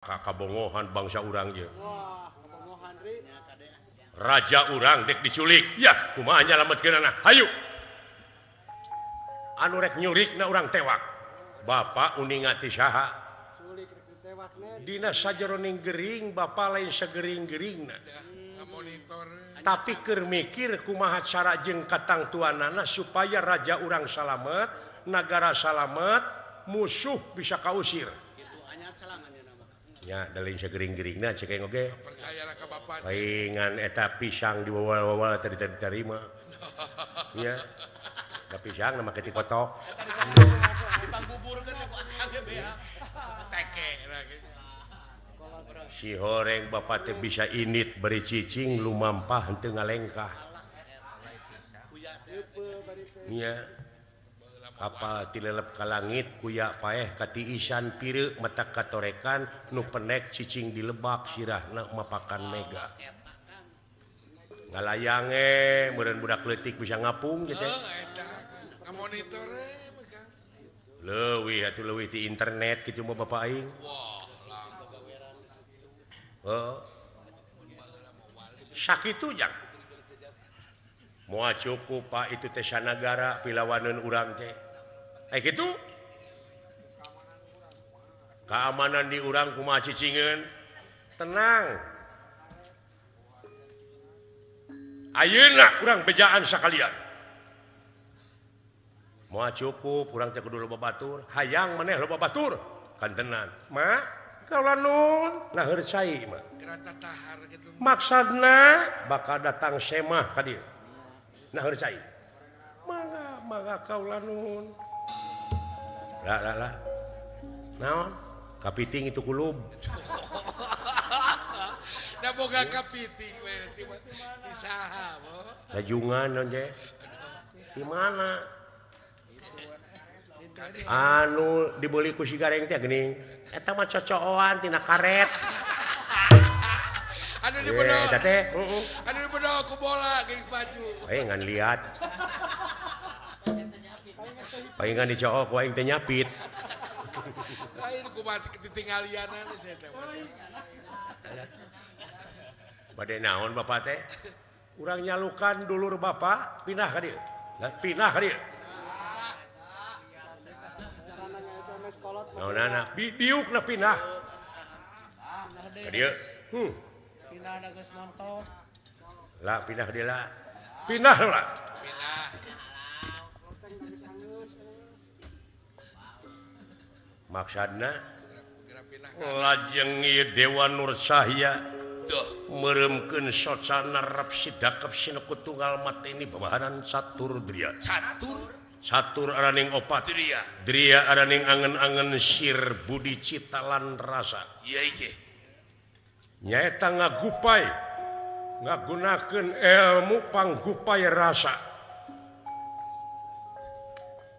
kabongohan bangsa urang ye. Raja urang dek diculik. Ya, kumaha nyalametkeunana? Hayu. Anu rek nyurikna urang tewak. Bapak uningan ti saha? Dina sajeroning gering Bapak lain sagering-geringna. Tapi keur mikir kumaha cara jeung katang tuanana supaya raja urang salamet, nagara salamet, musuh bisa kausir. Ya, dalin sagering-geringna cek aing oge. Percayalah ka Bapak. Paingan eta pisang diwawal-wawal tadi diterima. Ya. Da pisang na make ti kotok. Dipangbuburkeun ku age bea. Teke Si horeng Bapak teh bisa init beri cicing lumampah henteu ngalengkah. Nya. Kapal tilelep ka langit kuya paeh ka tiisan pireu mata katorekan nu penek cicing dilebak sirahna mapakan mega. Ngalayange meureun budak leutik bisa ngapung gitu. eta ngamonitor megang. Leuwih atuh leuwih ti internet kitu mah Bapak aing. Wah. Sakitu jang. Moal cukup Pak itu teh sanagara pilawaneun urang teh. Gitu. Keamanan di urang kumaha cicingeun? Tenang. Ayeuna urang bejaan sakalian. Moal cukup urang teh kudu loba batur, hayang maneh loba batur. Kantenan. Ma, kaula nun, nah heureus cai mah. Gerata tahar gitu. Maksudna bakal datang semah ka dieu. Nah heureus cai. Mangga kaula nun. Lah. Naon? Kapiting itu kulub. Da boga kapiting we ti saha, Bo? Rajungan naon je? Di mana? Anu dibeli ku si gareng teh geuning. Eta mah cocokan tina karet. Anu dibedog. Eta teh, Anu dibedog ku bola geuning baju. ngan lihat. Paingan dicook ku aing teh nyapit. Lain ku mati ketingalianan saya teh. Bade naon Bapak teh? Urang nyalukan dulur Bapak pindah ka dieu. Pindah ka dieu. Naonana? Biukna pindah. Ka dieu. Pindah ada geus montok. Lah pindah ka dieu lah. Pindah lah. Pindah. Maksudna Gerak pindah. lajeng ieu Dewa Nur Cahya Tuh. meremkeun socana rap sidakep sineku tunggal mate ini babahanan catur dria. Catur araning opat. Dria araning angen-angen sir budi citalan rasa. Iya ike. Nyaeta ngagupay ngagunakeun ilmu panggupay rasa.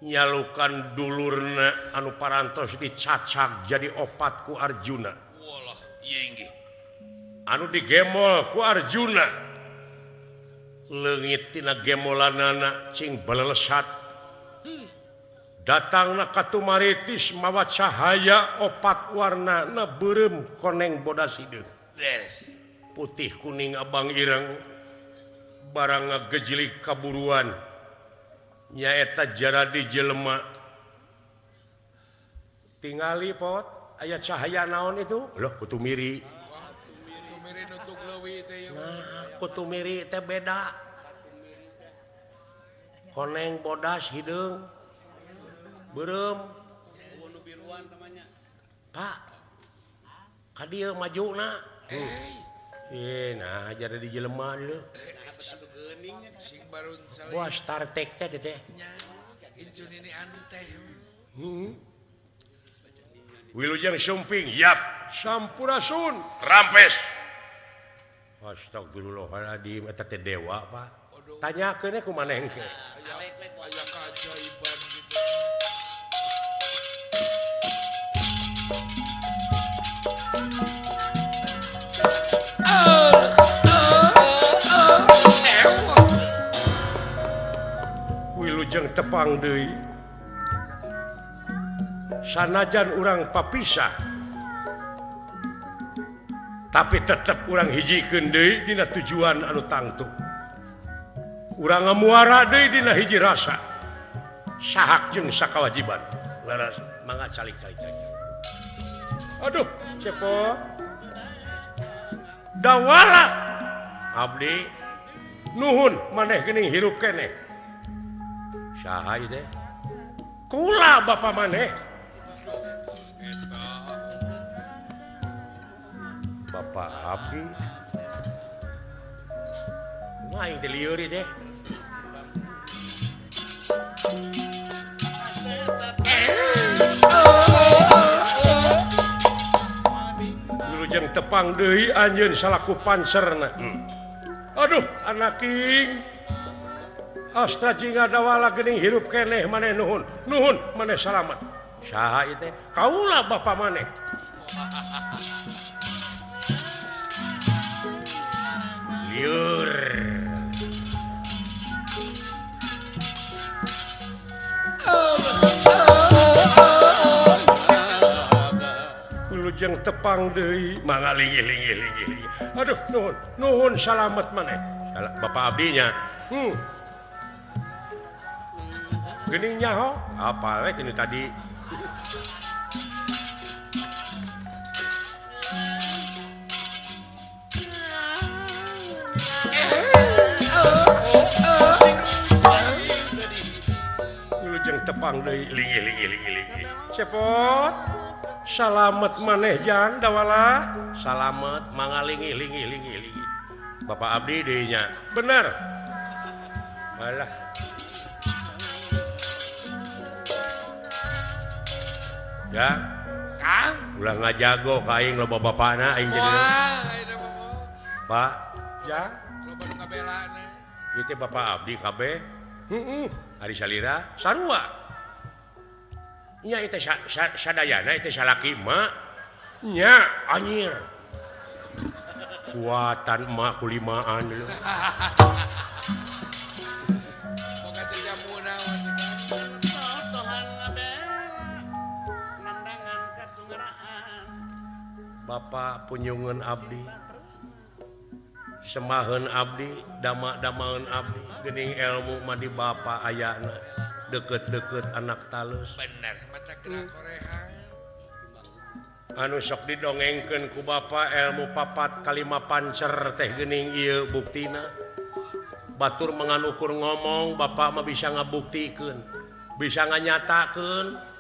Nyalukan dulurna anu parantos dicacak jadi opat ku Arjuna. Walah, iya inggih. Anu digemol ku Arjuna. Leungit tina gemolanana cing belelesat. Datangna katumaritis mawa cahaya opat warnana beureum koneng bodas hideung. Beres. Putih kuning abang ireng barang ngagejlik kaburuan. Nyaeta jaradi jelema. Tingali pot aya cahaya naon itu? Loh kutumiri. Itu miri nutuk leuwih teh. Nah, kutumiri teh beda. Koneng bodas hideung. Beureum. Pak. Ka dieu majuna. Nah jaradi jelema deuleu. Sing baru saling. Wah, Star Trek teh teh. Incun ini anu teh. Wilujeng Sumping, yap. Sampurasun, rampes. Astagfirullahaladzim, eta teh dewa, Pak. Tanyakeun ku maneh engke. Aya keajaiban gitu. Wilujeng tepang deui. Sanajan urang papisah tapi tetap kurang hiji Deui dina tujuan anu tangtu urang ngamuara deui dina hiji rasa sahak jeung sakawajiban laras mangga calik-calik aduh cepot dawala abdi nuhun maneh geuning hirup keneh saha ieu teh kula bapa maneh Bapak abdi main teh lieur ieu teh wilujeng tepang deui anjeun salaku pancerna aduh anak king astra jingga dawala geuning hirup keneh maneh nuhun maneh salamet saha ieu teh kaula bapa maneh liur kulujeng tepang deui mangga linggih aduh nuhun salamet maneh bapa abdinya geuning nyaho apa we tinu tadi wilujeng tepang deui linggih cepot salamet maneh jan dawala salamet mangga linggih Bapak abdi deui nya bener alah ya Kang ulah ngajago ka aing loba bapana aing jadi Pak ya loba nu ngabelana ieu teh Bapak abdi kabeh ari salira sarua nya ieu teh sadayana ieu teh salaki emak nya anyir kuatan emak kulimaan lho boga teh jamuna Bapak punyungan abdi semaheun abdi dama-damaeun abdi geuning ilmu mah di bapa ayana deket-deket anak talus bener mata gerak korehan anu sok didongengkeun ku bapa ilmu papat kalima pancer teh geuning ieu buktina batur menganukur ngomong bapa mah bisa ngabuktikeun bisa nganyatakeun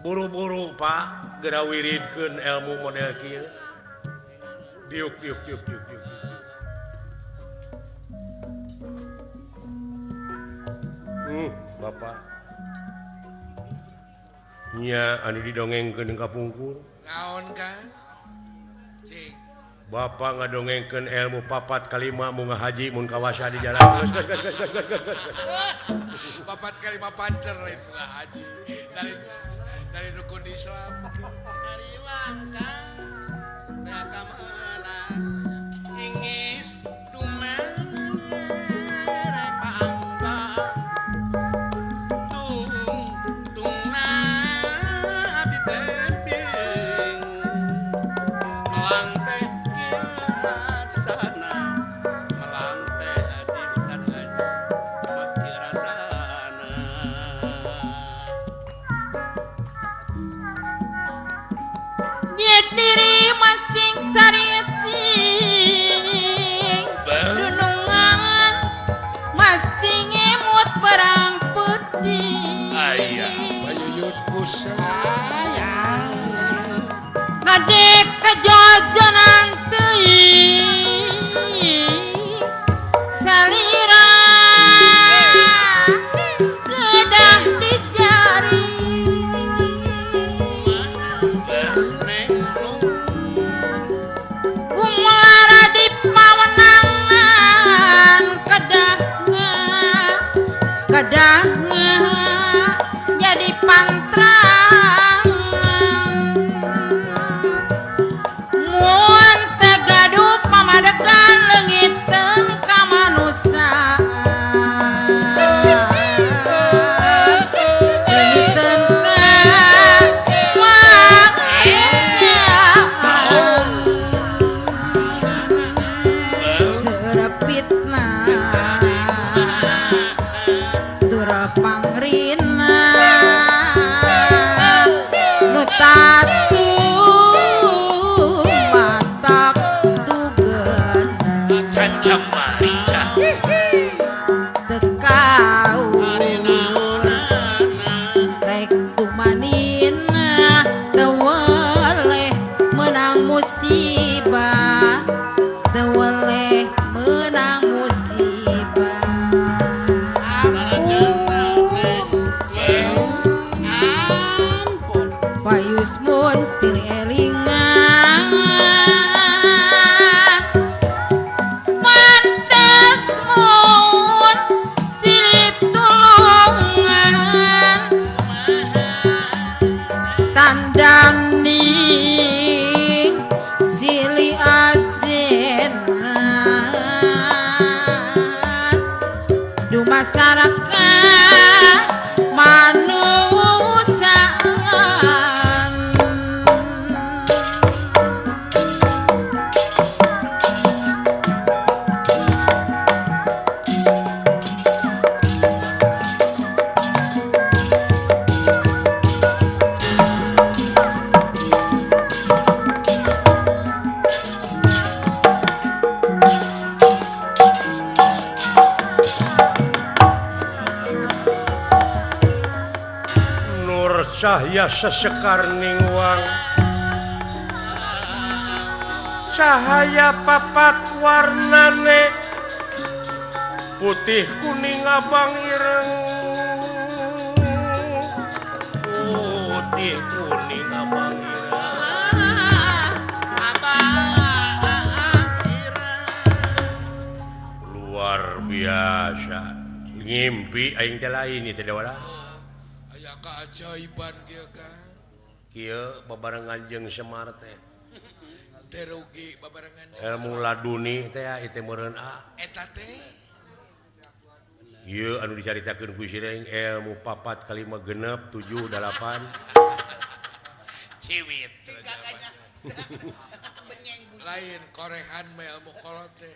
buru-buru Pak geura wiridkeun ilmu model kieu diuk Bapak nya anu didongengkeun ka pungkur naon Kang cing Bapak ngadongengkeun ilmu papat kalima mun ngahaji mun kawasa di jalan papat kalima pancer lain bunga haji dari rukun Islam dari langkah beragama ingis diri musibah teweleh menang musibah payus mun sir elingan pantes mun silit tulungan tandani sili ajen du masyarakat manusaan Nur cahya sesekar ningwang cahaya papat warnane putih kuning abang ireng putih kuning abang ireng luar biasa ngimpi aing teh lain itu teh wadah aya keajaiban kieu Kang kieu babarengan jeung Semar teh teu rugi babarengan ilmu laduni teh itu meureun eta teh ieu anu dicaritakeun ku Sireng ilmu 4 kali 5 genep 7 8 ciwit lain korehan mah ilmu kolot teh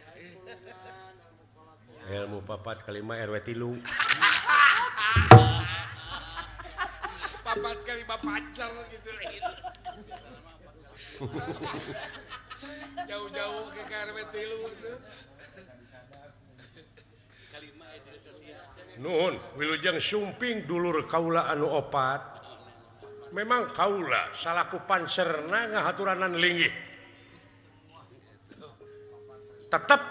ilmu 4 kali 5 RW 3 papat kali pacar gitu lain jauh-jauh ke KRW 3 itu nuhun wilujeng sumping dulur kaula anu opat memang kaula salaku pancerna ngahaturanan linggih tetep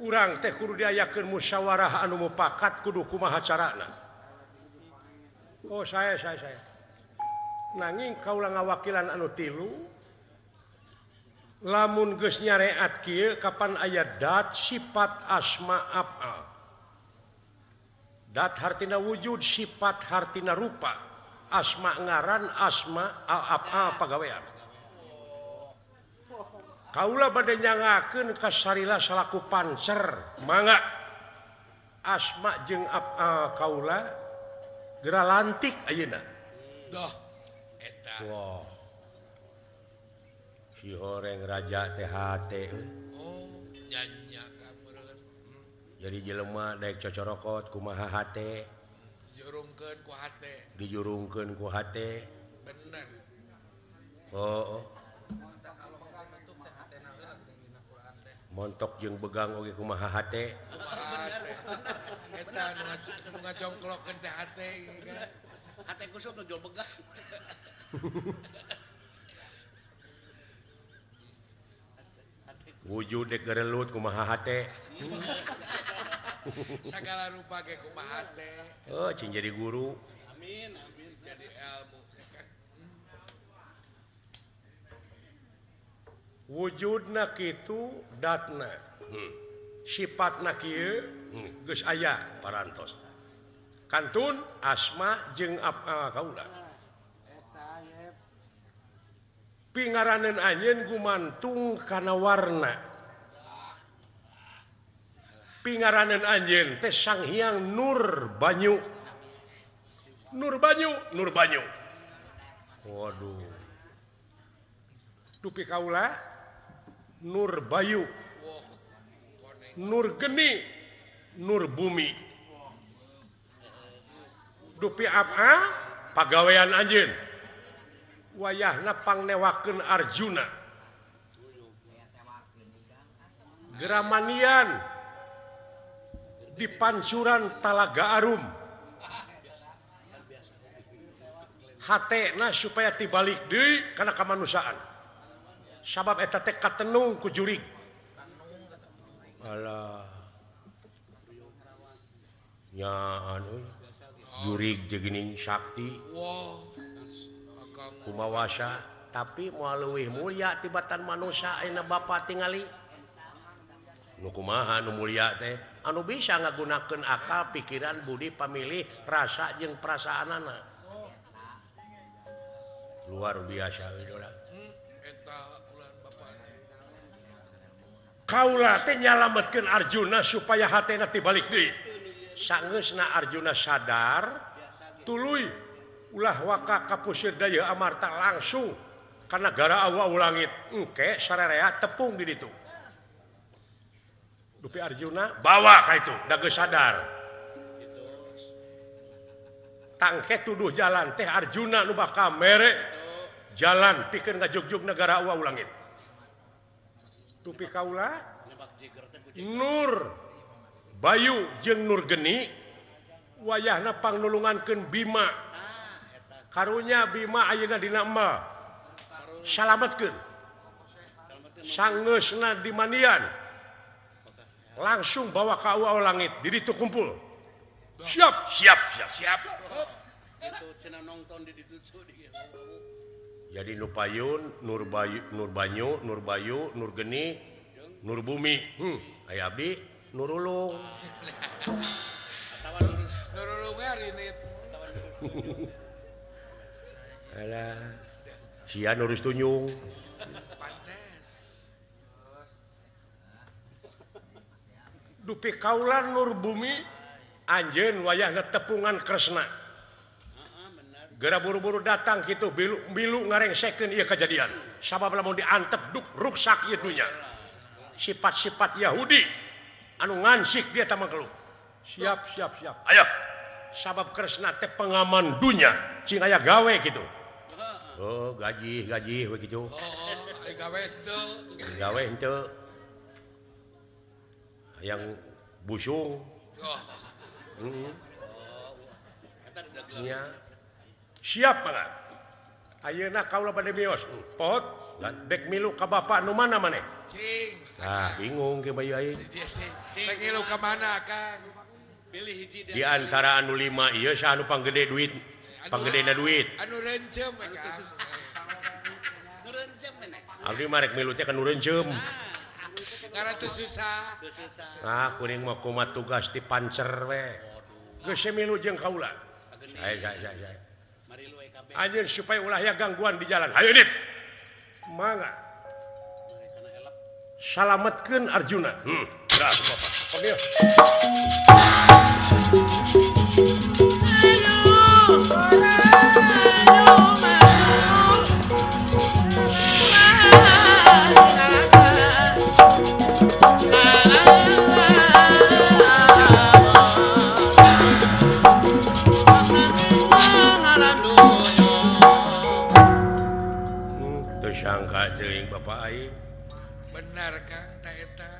urang teh kudu diayakeun musyawarah anu mupakat kudu kumaha carana oh saya nanging kaula ngawakilan anu tilu lamun geus nyareat kieu kapan aya dat sifat asma af'al dat hartina wujud sifat hartina rupa asma ngaran asma af'al pagawean kaula bade nyangakeun ka sarila salaku pancer mangga asma jeung af'al kaula geura lantik ayeuna doh eta wow si horeng raja THT oh nyanya kameureun jadi jelema daek cocorokot kumaha hate jurungkeun ku hate dijurungkeun ku hate bener oh montok jeung begang oge kumaha hate eta nu ngacongklokeun teh hate kan hate kusut nu jual begah wujud dek gerelut kumaha hate segala rupa ge kumaha teh oh cing jadi guru amin jadi ilmu wujudna kitu datna sifatna kieu geus aya parantos kantun asma jeung af'al kaula pingaraneun anjeun gumantung kana warna pingaraneun anjeun teh Sang Hyang Nur Banyu waduh dupi kaula Nur Bayu Nur Geni Nur Bumi dupi af'al pagawean anjeun wayahna pangnewakeun Arjuna Geramanian di pancuran Talaga Arum hatena supaya tibalik deui kana kamanusiaan sabab eta teh katenung ku jurig alah nya anu jurig jeung geuning sakti Wow. kumawasa tapi moal leuwih mulya tibatan manusia ayeuna Bapa tingali nu kumaha nu mulya teh anu bisa ngagunakeun akal pikiran budi pamilih rasa jeung perasaanana luar biasa idola Eta ulah Bapak. kaula teh nyalametkeun Arjuna supaya hatena tibalik deui sangeusna Arjuna sadar tuluy ulah waka kapusir daya amarta langsung ka nagara awa langit engke sarerea tepung di ditu dupi Arjuna bawa ka itu da geus sadar tangke tuduh jalan teh Arjuna nu bakal mere jalan pikeun ngajugjug negara awa langit dupi kaula Nur Bayu jeung Nur Geni wayahna pangnulungankeun Bima karunya Bima ayeuna dina embal salametkeun sangeusna di mandian langsung bawa ka awa langit di ditu kumpul siap Itu cenah nonton di ditu dia. jadi nu payun Nur Banyu Nur Bayu Nur Geni Nur Bumi aya abdi Nur Ulung Atawa lurus Nurulung rinit. alah sia nurus tunyung Pantes. dupi kaula Nur Bumi anjeun wayahna tepungan Kresna gara buru-buru datang gitu bilu ngarengsekeun ieu kejadian sabab lamun diantep duk ruksak ieu dunya sifat-sifat Yahudi anu ngansik dia tamang keluh siap ayo sabab Kresna teh pengaman dunya cing aya gawe gitu oh gaji we gitu Oh, ai gawe teu. gawe henteu yang busung Oh, nya siap banget ayeuna kaula bade mios pot dek milu ka bapa nu mana maneh cing. bingung ke bayi aing Dia cing. Pengen lu ke mana, Kang? pilih hiji di antara anu 5 ieu saha anu panggede duit panggedena duit Anu rencem Kang. nurencem meneh. abdi mah rek milu teh ka nu reuncem Karena teu susah. Teu susah. kuring mah kumat tugas di pancer we geus milu jeung kaula saya Mari lu EKB. anjeun supaya ulah aya gangguan di jalan hayu dit mangga Mari kana elap. salametkeun Arjuna beras bapak oke teu sangka teuing bapak aing Benar Kang, da eta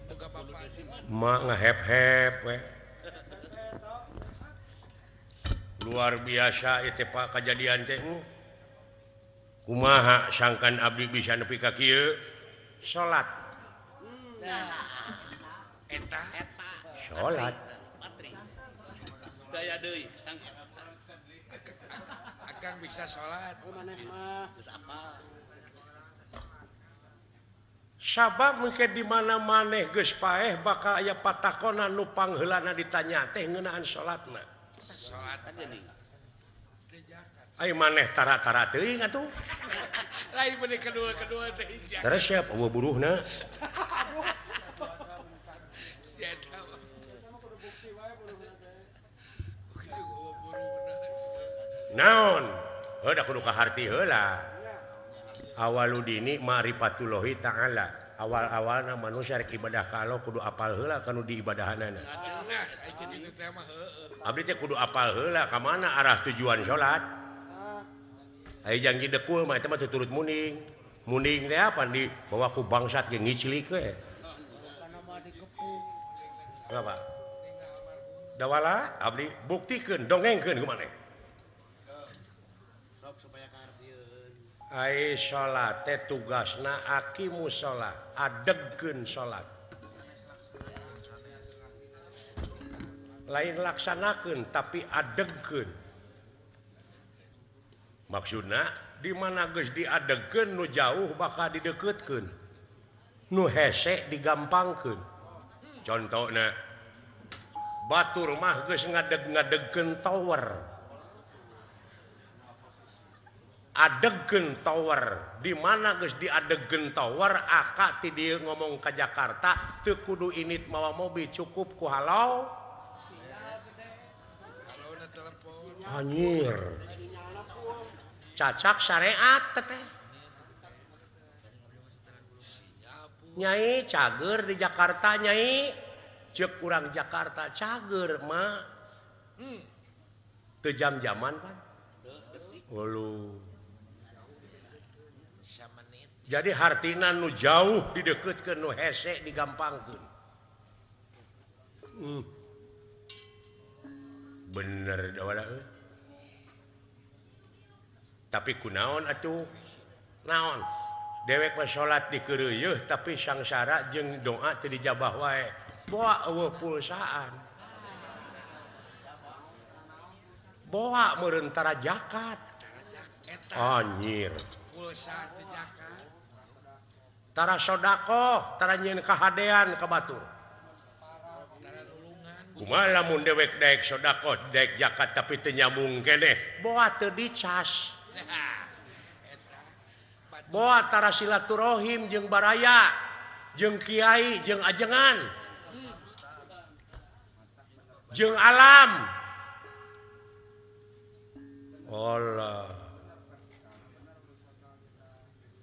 boga Bapak. mak ngahep-hep we luar biasa itu Pak kejadian teh kumaha sangkan abdi bisa nepi ka kieu salat Eta salat Patri. Daya deui Kang eta. Akang bisa sholat. Maneh mah geus apal. sabab mungkin di mana maneh geus paeh bakal aya patakonan nu pangheulana ditanya teh ngeunaan salatna Sholat Geuning. ai maneh tara-tara teuing atuh lain bener kedua teh hijau. terus siap eueuh buruhna Si eta mah. naon heuh da kudu kaharti heula awaludini ma'rifatullahi ta'ala awal-awalna manusia rek ibadah ka Allah kudu apal heula kanu diibadahanana Nah, aja gitu teh mah heueuh. abdi teh kudu apal heula ka mana arah tujuan salat aya janji dekul mah eta mah tuturut muning teh apa di bawa ku bangsat ge ngiclik we apa dawala abdi buktikeun dongengkeun ku maneh Sok supaya kahartieun. salat tugasna aki mushola adegkeun salat lain laksanakeun tapi adegkeun maksudna di mana geus diadegkeun nu jauh bakal dideketkeun nu hese digampangkeun contohna batur mah geus ngadeg-ngadegkeun tower adegkeun tower di mana geus diadegkeun tower aka ti dieu ngomong ka Jakarta teu kudu init mawa mobil cukup ku halau anjir cacak syariat teh Nyai cager di Jakarta Nyai cek kurang Jakarta cager mah teu jam-jaman kan jadi hartina nu jauh dideketkeun nu hese digampangkeun bener da tapi kunaon atuh naon dewek mah salat di keureueuh tapi sangsara jeung doa teu dijabah wae boa eueuh pulsaan boa meureun tara zakat anjir pulsa teh zakat tara sodaqoh tara nyieun kahadean ka batur kumaha lamun dewek daek sodaqoh daek zakat tapi teu nyambung keneh boa teu dicas boa tara silaturahim jeung baraya jeung kiai jeung ajengan jeung alam Allah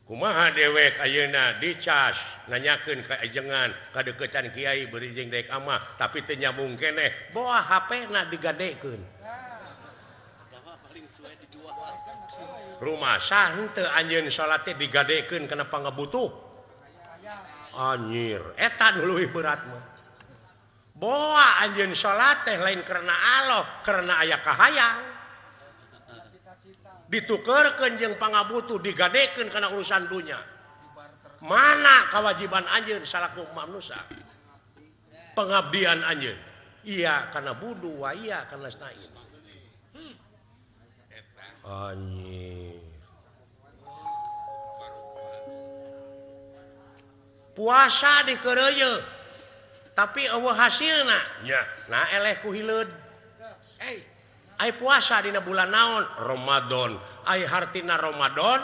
kumaha dewek ayeuna dicas nanyakeun ka ajengan kadeuketan kiai beureum jeung daek amah tapi teu nyambung keneh boa HP-na digadekeun rumah sah henteu anjeun salat teh digadekeun kana pangabutuh anjir eta nu leuwih berat mah boa anjeun salat teh lain karena Allah karena aya kahayang ditukeurkeun jeung pangabutuh digadekeun kana urusan dunya mana kewajiban anjeun salaku manusia pengabdian anjeun iya kana budu wa iya kana stain anjir puasa di keureueuh tapi eueuh hasilna nya nah eleh ku hileud ai puasa dina bulan naon Ramadan ai hartina Ramadan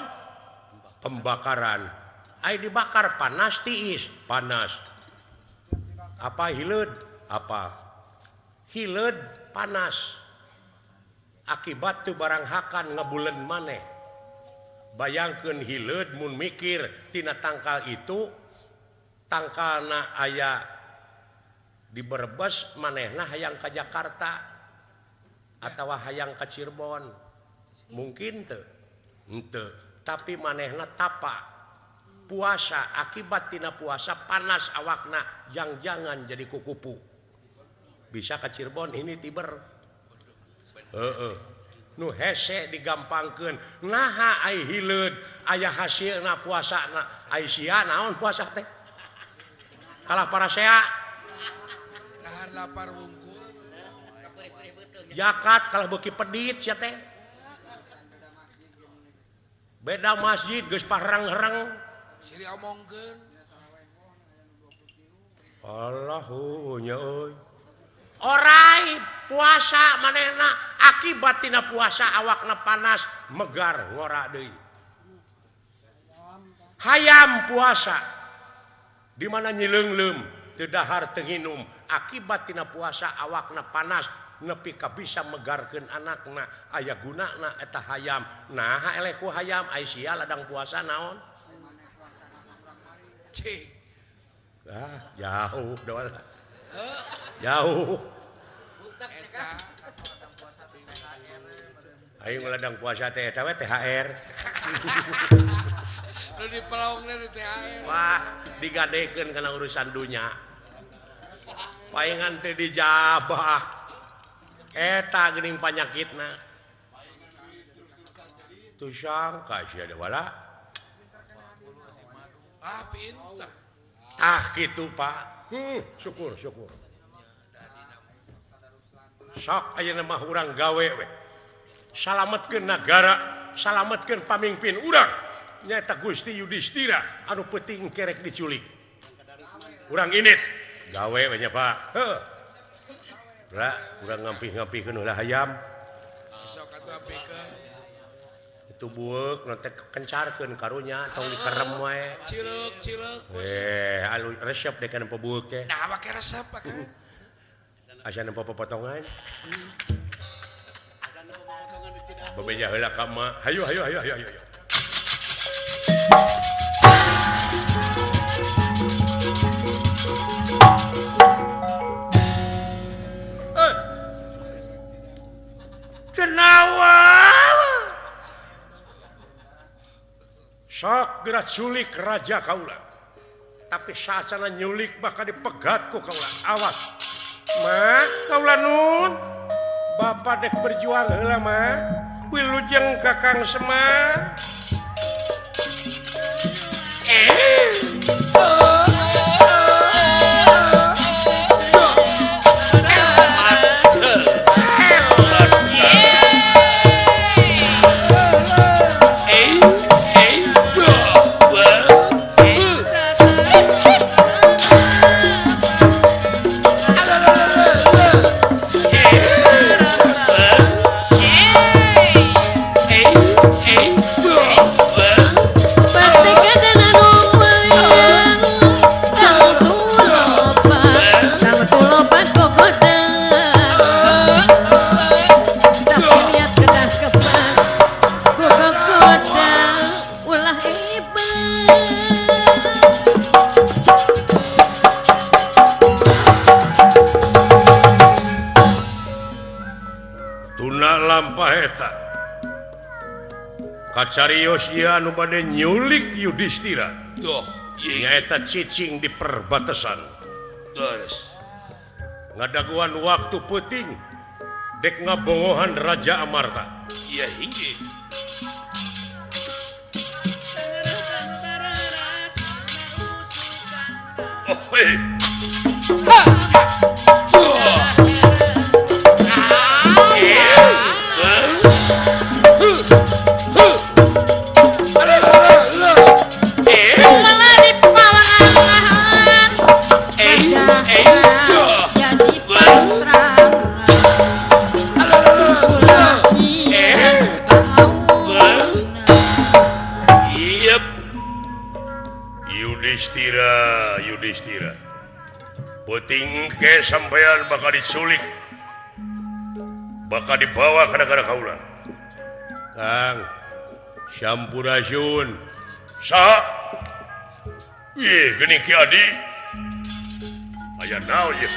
pembakaran ai dibakar panas tiis panas apa hileud apa hileud panas akibat teu barang hakan ngabuleun maneh bayangkeun hileud mun mikir tina tangkal itu tangkalna aya di Brebes manehna hayang ka Jakarta atawa hayang ka Cirebon mungkin teu henteu tapi manehna tapa puasa akibat tina puasa panas awakna jangan jadi kukupu bisa ka Cirebon ini tiber nu hese digampangkeun naha ai hileud aya hasilna puasana ai sia naon puasa teh kalah parasea nahan lapar wungkul zakat kalau beuki pedit sia teh beda masjid geus parang-hereng siri omongkeun Allahu nya euy orai puasa manehna akibat tina puasa awakna panas megar ngora deui hayam puasa di mana nyileungleum teu dahar teu nginum akibat tina puasa awakna panas nepi ka bisa megarkeun anakna aya gunana eta hayam naha eleh ku hayam ai sia ladang puasa naon cing jauh doang jauh eta aing ladang puasa teh eta we THR nu dipelaungna di THR wah digadekeun kana urusan dunya paingan teh dijabah eta geuning panyakitna Itu sangka sih ada wala. Pintar. Gitu Pak. Syukur. Sok aya mah urang gawe we. Salametkeun negara, salametkeun pamimpin urang. Nyata Gusti Yudhistira anu peuting kerek diculik. Urang init gawe we nya Pak. Urang ngampih-ngampihkeun ulah hayam. Sok atuh ampikeun. Itu bueuk nanti kencarkeun karunya tong dikerem wae. Cileuk. Alu resep dek kana bueuk teh. Nah, make resep Pak. Asa nempo potongan. Bebeja heula ka mah. Hayu. Kenawa. Sok gerak culik raja kaula. Tapi saacana nyulik bakal dipegat ku kaula. Awas. Mah, kaula nun. Bapak dek berjuang heula mah. Wilujeng Kakang Semar. Kacarios ieu anu bade nyulik Yudhistira. Nyaeta cicing di perbatasan. Terus Ngadaguan waktu peuting dek ngabongohan Raja Amarta. iya hiji. Yudhistira. Peuting ke sampean bakal diculik. Bakal dibawa ke negara kaula. Kang, Sampurasun. Saha? Ih, geuning Ki Adi. Aya naon ye?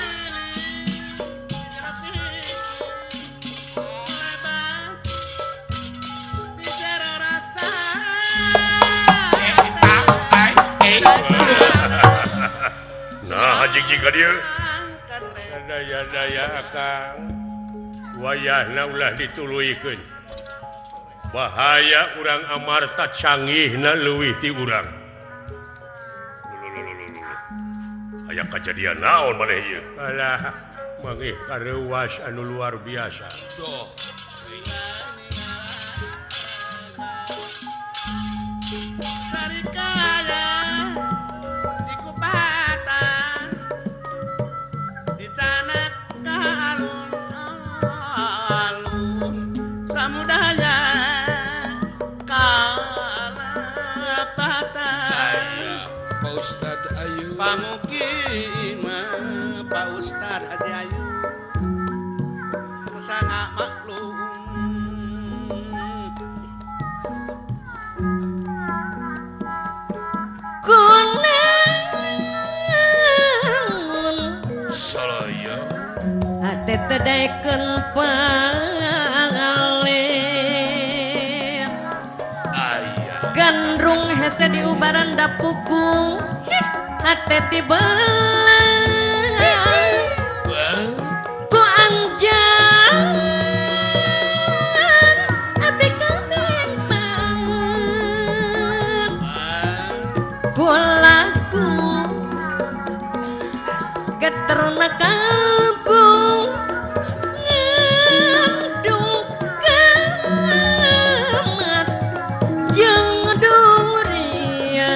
Nah, hajing ka dieu. Daya Kang. Wayahna ulah dituluykeun. Bahaya urang Amarta canggihna leuwih ti urang. Aya kajadian naon maneh ieu? Alah, mangih kareuwas anu luar biasa. Doh. Sarikaya di kupatan di tanah alun-alun samudaya kalapatan. Pak Ustad Ayu. Pamukimah Pak Ustad Haji Ayu kesana maklum. Salaya. Ate tedaikeun pangalih gandrung hese diubaran da puku ate tibelah ku anjan abdi kameng kalbu ngandung kamat jeung durian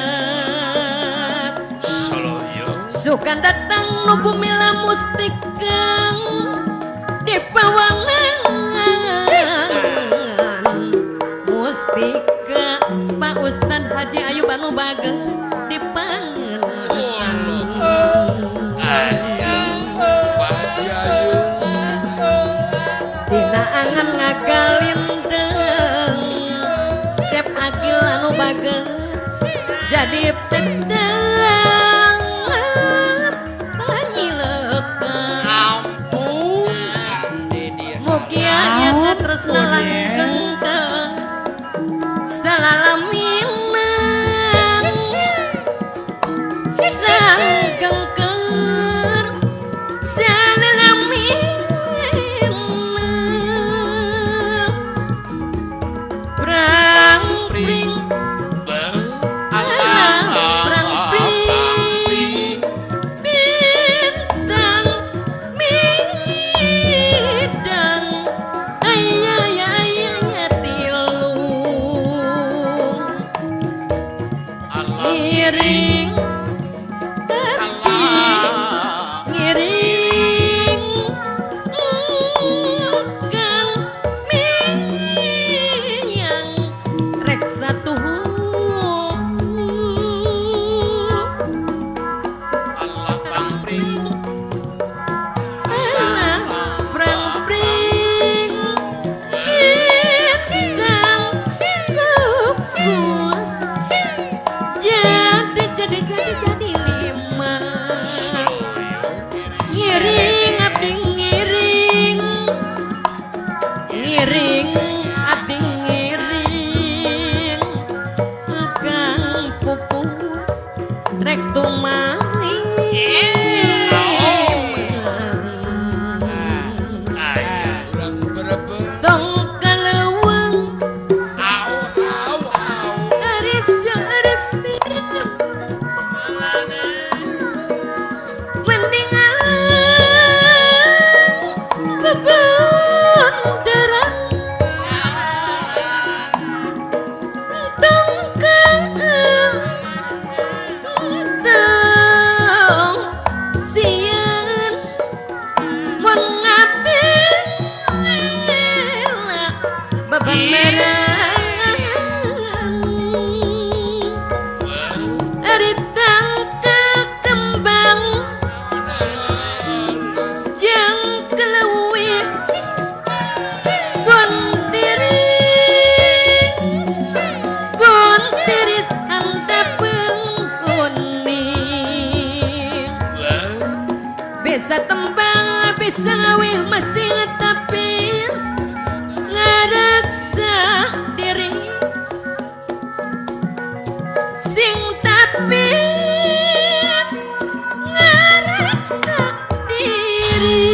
sukan datang nu bumi lamustikang di pawangan mustika Pak Ustad Haji Ayub anu bager dipangen dina angan ngagalindeng cep agil anu bager jadi pedang panyilekan mugia nya terus nalanggeng salalaminang langgeng keur salalaminang prang pring prang pring bintang midang ayah ngiring ngiring kang miyang rek satu Allah pangpring Allah pangpring kang kukus jadi lima ngiring abdi ngiring ngiring abdi ngiring kang pupus rek tumari tong kaleweng bebenderang tongkang tong sieun mun ngabela bebenderang ari tangka kembang jang kelewih bon tiris handapeng kuning bisa tembang bisa ngawih masih tapis ngareksa diri sing tapis ngareksa diri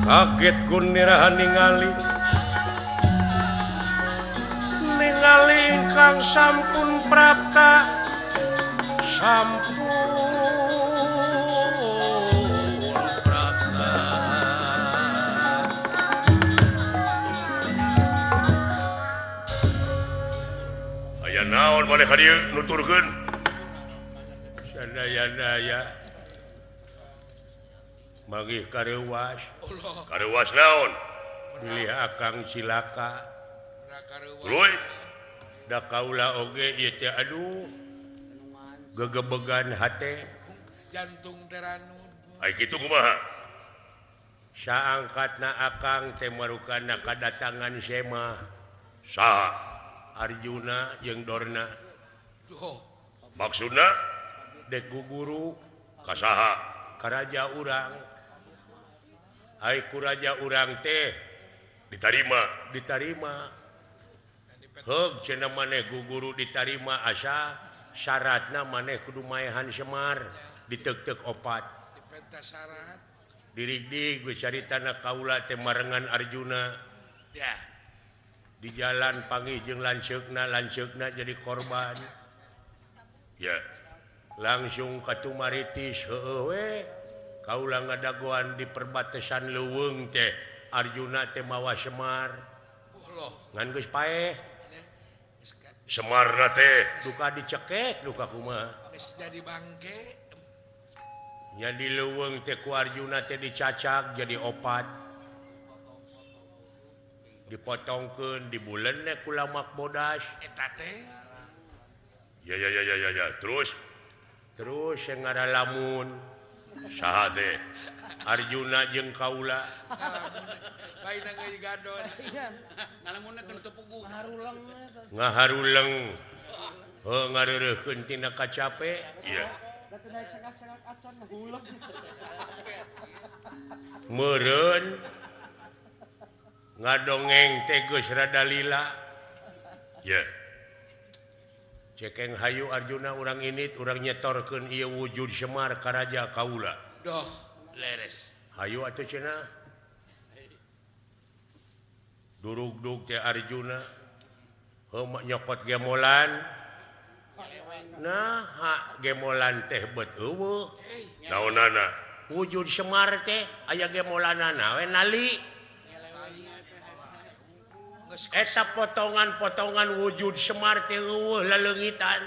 kaget gunirahan ningali ingkang sampun prapta aya naon maneh ka dieu nuturkeun sadaya magih kareuwas naon pilih akang cilaka Luy da kaula oge ieu teh aduh gegebegan hate jantung teranu ai kitu kumaha saangkatna akang teh marukana kadatangan Sema saha Arjuna jeung Dorna maksudna dek guguru ka saha ka raja urang Aiku raja urang teh diterima cena maneh guguru diterima asa syaratna maneh kudu maehan Semar ditek-tek opat dirig cari tanah kaula teh marengan Arjuna di jalan panggih jeung lanceukna jadi korban ya langsung katumaritis heueuh kaula ngadagoan di perbatasan leuweung teh Arjuna teh mawa Semar ngan geus paeh Semarna teh duka dicekek duka kumaha geus jadi bangke nya di leuweung teh ku Arjuna teh dicacak jadi opat dipotongkeun dibuleunna ku lamak bodas eta teh ya terus yang ngara lamun saha teh Arjuna jeung kaula baina geus gadon ngalamunna teu tepugu ngaharuleng ngareureuhkeun tina kacape iya meureun ngadongeng teh geus rada lila ya cekeng hayu Arjuna urang init urang nyetorkeun ieu wujud Semar ka raja kaula doh leres hayu atuh cenah durug-dug teh Arjuna nyokot gemolan nah gemolan teh beut eueuh naonana wujud Semar teh aya gemolanana we nali eta potongan-potongan wujud Semar teh eueuh laleungitan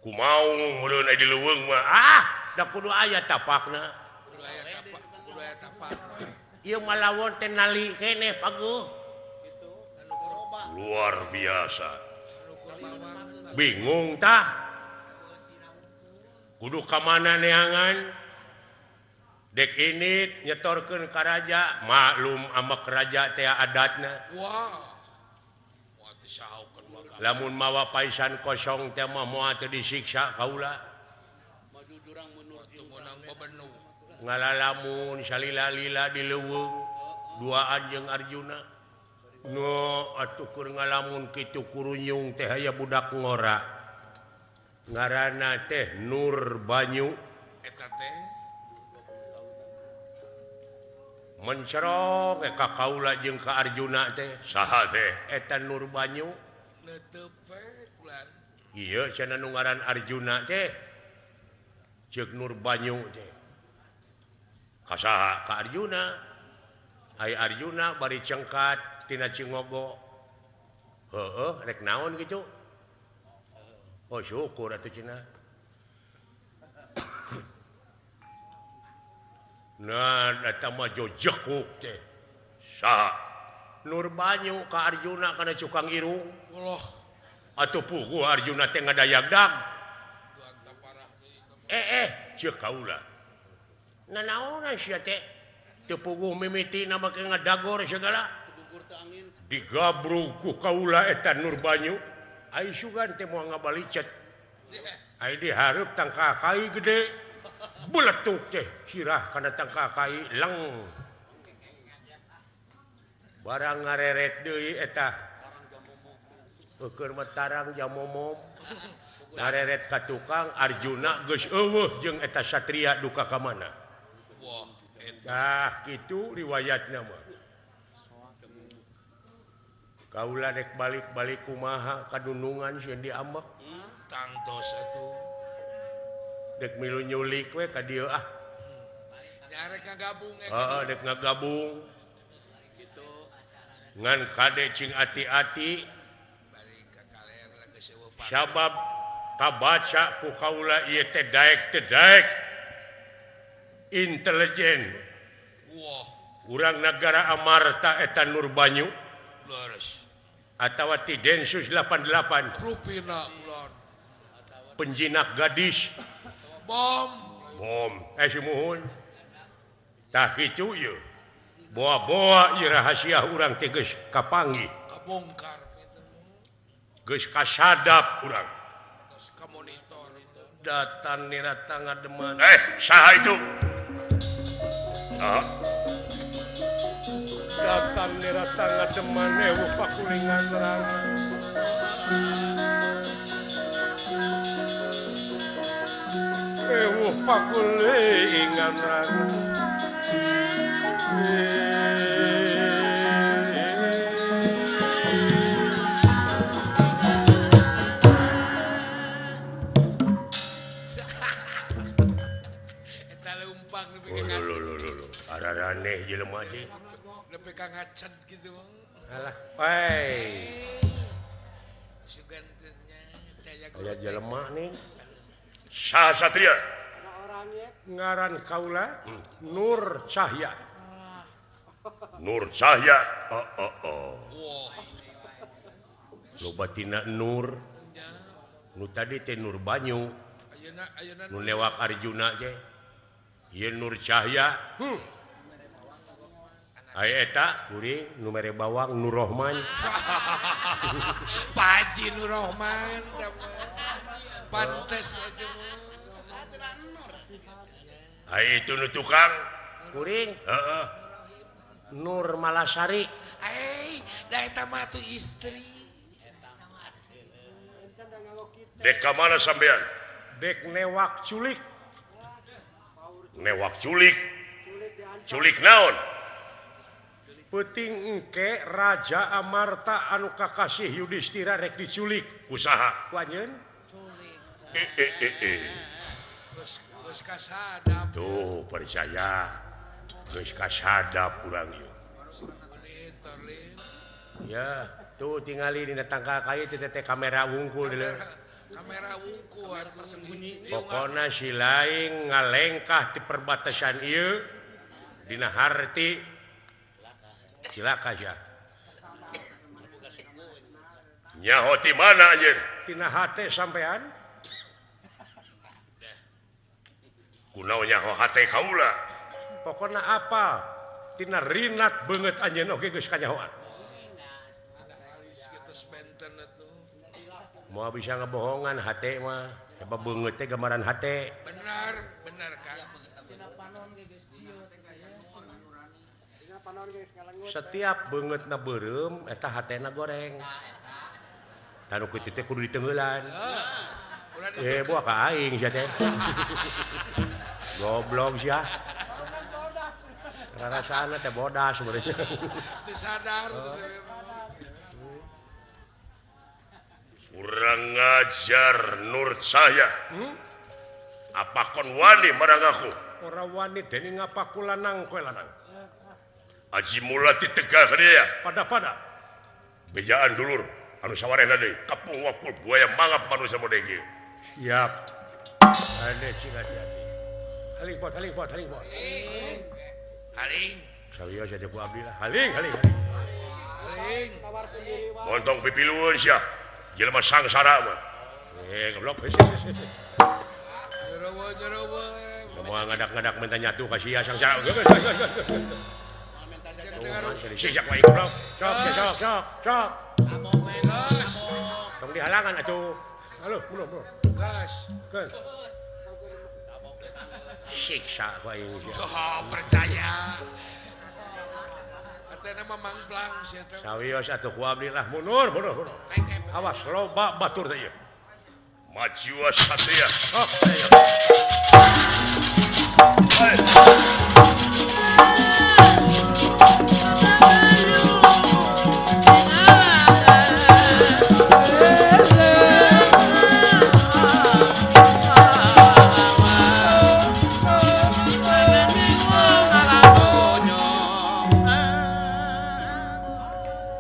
kumaha meureun aya di leuweung mah da kudu aya tapakna kudu aya tapak ieu malawon teh nali keneh paguh luar biasa bingung tah kudu ka mana neangan dek ini nyetorkeun ka raja maklum amak raja teh adatna wah disahukeun mah lamun mawa paisan kosong teh mah moal teu disiksa kaula maju jurang menurut teu meunang babenu ngalalamun salila-lila di leuweung duaan jeung Arjuna no atuh keur ngalamun kitu kurunyung teh aya budak ngora ngaranna teh Nur Banyu eta teh mencerok ka kaula jeung ka Arjuna teh saha teh eta Nur Banyu neutepe bulan ieu cenah nu ngaran Arjuna teh ceuk Nur Banyu teh kasaha ka Arjuna ai Arjuna bari cengkat tina Cingogo heueuh rek naon gitu oh syukur atuh cenah nah eta mah jojekuk teh saha Nur Banyu ka Arjuna kana cukang irung Allah atuh puguh Arjuna teh ngadayagdag tuan taparah deui ceuk kaula nanaonan sia teh teu puguh mimitina make ngadagor segala gugur teu angin digabrug ku kaula eta Nur Banyu ai sugan teh moal ngabalicet ai dihareup tangka kai gede beletuk teh sirah kana tangka kai leng barang ngareret deui eta keur metarang jamomom ngareret ka tukang Arjuna geus eueuh jeung eta satria duka ka mana wah tah kitu riwayatna mah kaula rek balik-balik kumaha kadunungan sieun diambek tangtos atuh dek milu nyulik we ka dieu nyarek ngagabung dek ngagabung gitu ngan kade cing ati-ati bari ka kaler lagi sewa pak sabab kabaca ku kaula ieu teh daek intelijen wah urang nagara Amarta eta Nur Banyu leres atawa ti Densus 88 rupina bulan penjinak gadis bom simuhun tah kitu ieu boa-boa ieu rahasia urang teh geus kapanggih kabongkar gitu geus kasadap urang terus ka monitor datan nirata ngademan saha itu Datang nira tangga teman ewu pakulingan terang. Ewu pakulingan terang. Eta leumpang nepi Ada aneh jelema aja. nepi ka ngacen gitu. Alah, pai. Sugantennya daya Aya jelema nih. Saha satria? Ngaran kaula Nur Cahya. Nur Cahya. Wah, Loba tina Nur. nya Nu tadi teh Nur Banyu. ayeuna Nu lewak Arjuna ge. Ieu Nur Cahya. Aya eta kuring nu mere bawang Nur Rohman. Paji Nur Rahman. Pantes itu. Aya itu nu tukang. Kuring Heeh. Nur Malasari. Da eta mah tuh istri. Dek ka mana sampean? Dek newak culik. Newak culik. Culik naon? Peuting engke Raja Amarta anu kakasih Yudhistira rek diculik. Usaha. Ku anjeun Geus kasadap. tuh percaya. Geus kasadap urang ieu. Monitor lin. Ya, tuh tingali dina tangka kayu teh teh kamera wungkul deuleu. Kamera wungku atuh sembunyi. Pokona si laing ngalengkah di perbatasan ieu dina harti cilaka ya. Nyaho ti mana anjeun? Tina hate sampean Kunaon nyaho hate kaula? pokona apa tina rinat banget anjeun oge geus kanyahoan. Kitu benten atuh. Moal bisa ngebohongan hate mah apa beungeut teh gambaran hate. Benar kan. Setiap beungeutna beureum eta hatena goreng. Tanu kitu teh kudu ditenggeulan. Ulah Buah ka aing sia teh. Goblok sia. Rasana teh bodas sebenarnya. teu sadar. Urang ngajar Nur Cahya. Apa kon wani marang aku? Ora wani dening ngapaku lanang koe lanang. Aji mula ti tegah ka dia. Pada-pada. Bejaan dulur anu sawarehna deui. Kapung wakul buaya mangap manusia mode ieu. Siap. Ade cing hati-hati. Haling pot. Haling. Sawios ade ku abdi lah. Haling. Haling. Montong pipilueun sia. Jelema sangsara mah. Goblok. Jerowo. Moal ngadak-ngadak minta nyatu ka sia sangsara. Sisak wae goblok. Sok. Gas. Tong dihalangan atuh. Halo, belum. Gas. Kan. Siksa wae sia. Oh, percaya. Atena mah mangplang sia teh. Sawios atuh ku abdi lah mundur. Awas loba batur teh ieu. Maju satria. Sok.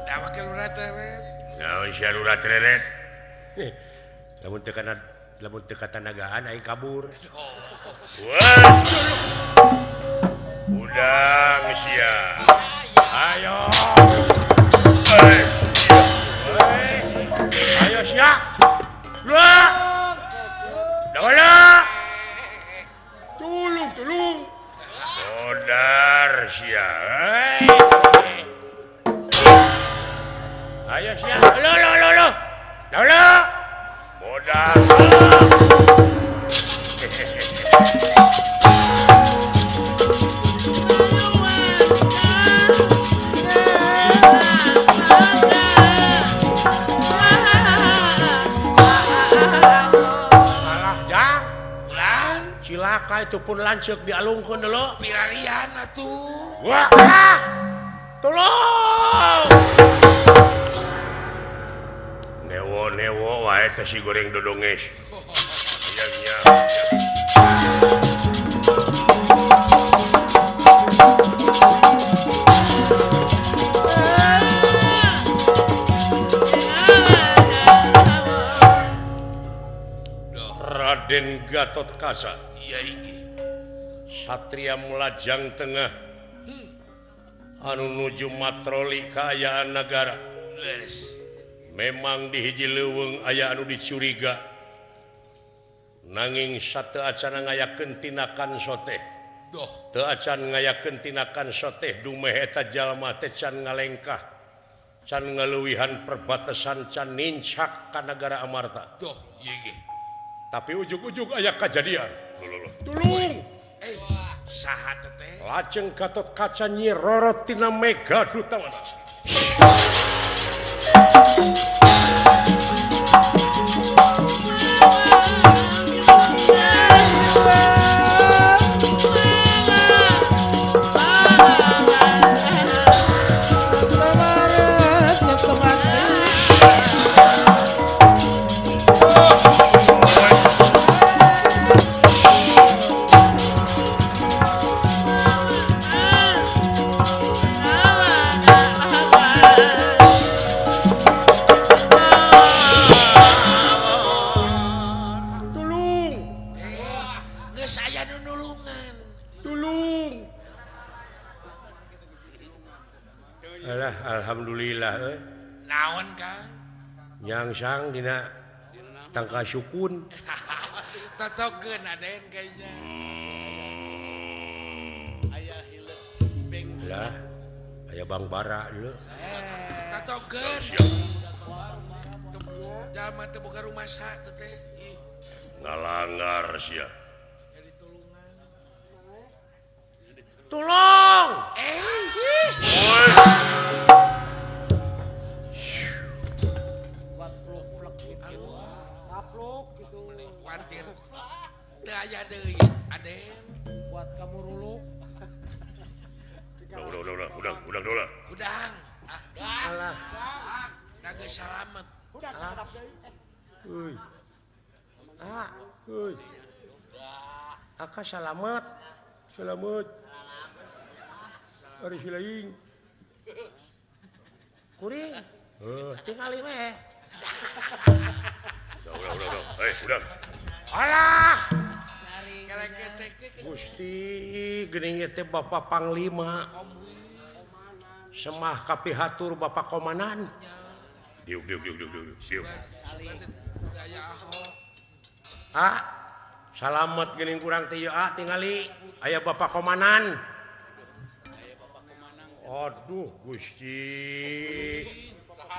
Da wakil urang teh. Naon sia lurat reret? Lamun teu katanagaan aing kabur. Wah. Udang sia. Ayo. Hei. Ayo sia. Luar. Dawana. Tulung. Modar sia. Ayo sia. Lo. Dawana. Modar. itu pun lancuk dialungkeun dulu. Pilarian atuh. Wah, tolong. Newo wae teh si goreng dodonges. Iya. Raden Gatot Kaca. Iya inggih. Satria Mulajang Tengah. Anu nuju matroli kaayaan negara. Leres. Memang di hiji leuweung aya anu dicuriga. Nanging sateu acan ngayakeun tinakan soteh. Doh. Teu acan ngayakeun tinakan soteh dumeh eta jalma teh can ngalengkah. Can ngaleuwihan perbatasan can nincak ka negara Amarta. Doh, ieu ge. Tapi ujug-ujug aya kajadian. Tulung. Saha teh? Lajeng Gatot Kaca Nyi Roro tina Mega Dutamana. Alhamdulillah Naon Kang? nyangsang dina tangka sukun. Totokeun Aden kayaknya. Aya hileut beng Lah, aya Bang Bara dulu. Totokeun. Jalma teh boga rumah sak teh. Ih, Ngalanggar sia. jadi tulungan. Tolong. Kuatir. Teu aya deui Aden. Buat kamu ruluk. Udah. Udang. Alah. Dageus salamet. Euy. Euy. Aka salamet. Salamet. Ari silaing. Kuring. Tingali we. Udah. Udah. Alah. Gusti geuning teh Bapak Panglima. Semah kapihatur Bapak Komandan. Diuk. Salamet geuning kurang teh tingali aya Bapak Komandan. Aduh Gusti.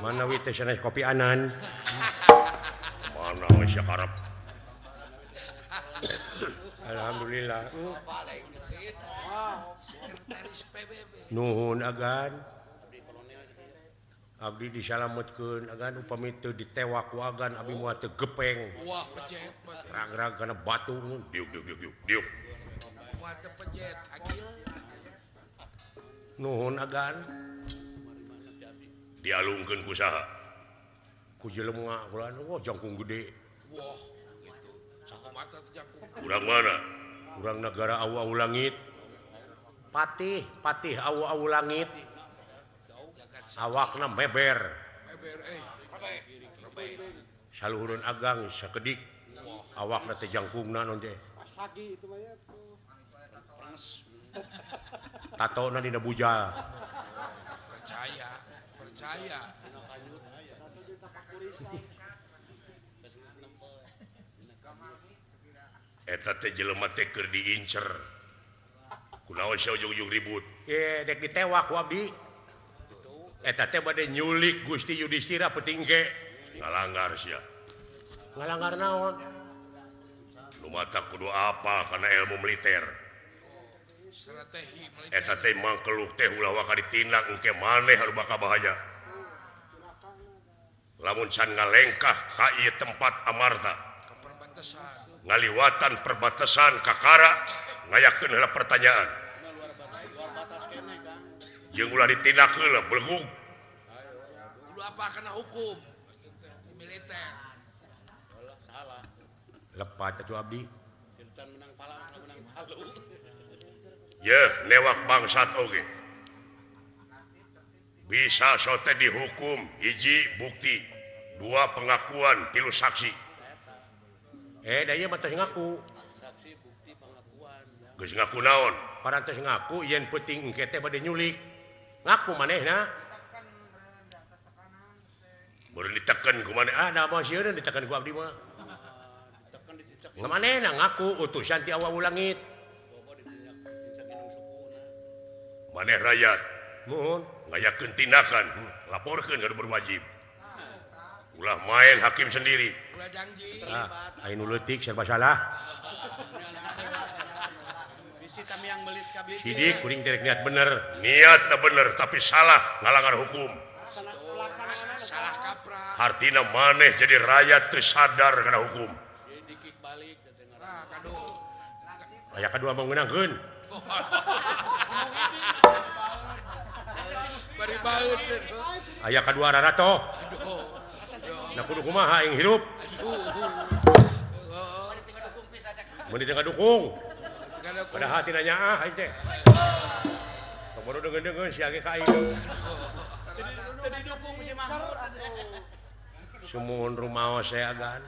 Mana wi teh sanes kopi anan. Mana we sakarep. Alhamdulillah. Nuhun agan. Abdi disalametkeun agan upami teu ditewak ku agan abdi moal teu gepeng. Wah, pejet. Rag-rag kana batu diuk. Moal teu pejet agil. Nuhun agan. Dialungkeun ku saha? Ku jelema ulah jangkung gede. Wah, gitu. Sakumata teh jangkung. Urang mana? Urang negara awu-awu langit. Patih awu-awu langit. Awakna meber. Meber Saluhureun agang sakedik. Awakna teh jangkungna non teh. Sagi itu mah ya. Tatona dina bujal. Percaya. Eta teh jelema teh keur diincer. Kunaon sia ujug-ujug ribut? Dek ditewak ku abdi. Eta teh bade nyulik Gusti Yudhistira petingge. Ngalanggar sia. Ngalanggar naon? Lumata kudu apa kana ilmu militer. Strategi militer. Eta teh mangkeluk teh ulah waka ditindak engke maneh harubaka bahaya. Lamun can ngalengkah ka ieu tempat Amarta. Keperbatasan. ngaliwatan perbatasan Kakara ngayakeun heula pertanyaan luar batas kene Kang. jeung ulah ditindak heula belenggu Udah apa kena hukum militer. Ulah salah. lepat atuh abdi Kinten menang pala menang palu. ye newak bangsat oge bisa sote dihukum hiji bukti dua pengakuan tilu saksi da ieu mah teh ngaku Saksi bukti pengakuan. Ya. geus ngaku naon parantos ngaku yen peuting engke teh bade nyulik ngaku manehna baru diteken ku maneh da mah sieun ditekan ku abdi mah Tekan dicicak ngamanehna ngaku utusan ti awaul langit bobo dicicak indung sukuna. maneh rakyat muhun ngayakeun tindakan laporkeun ka berwajib ulah main hakim sendiri Udah janji. aing nu leutik serba salah Bisi kami yang belit ka belit. sidik kuring teh niat bener niatna bener tapi salah ngalanggar hukum Salah kaprah. artina maneh jadi rakyat teu sadar kana hukum Dikik balik dengar. Nah, kado. aya kadua mau ngeunangkeun Bari baut deh. aya kadua rarato Aduh. na kudu kumaha aing hirup mun ditengah dukung padahal tina nyaah aing teh baru deungeun si age ka aing Tadi dukung si Mahmud. sumuhun rumaos saya agan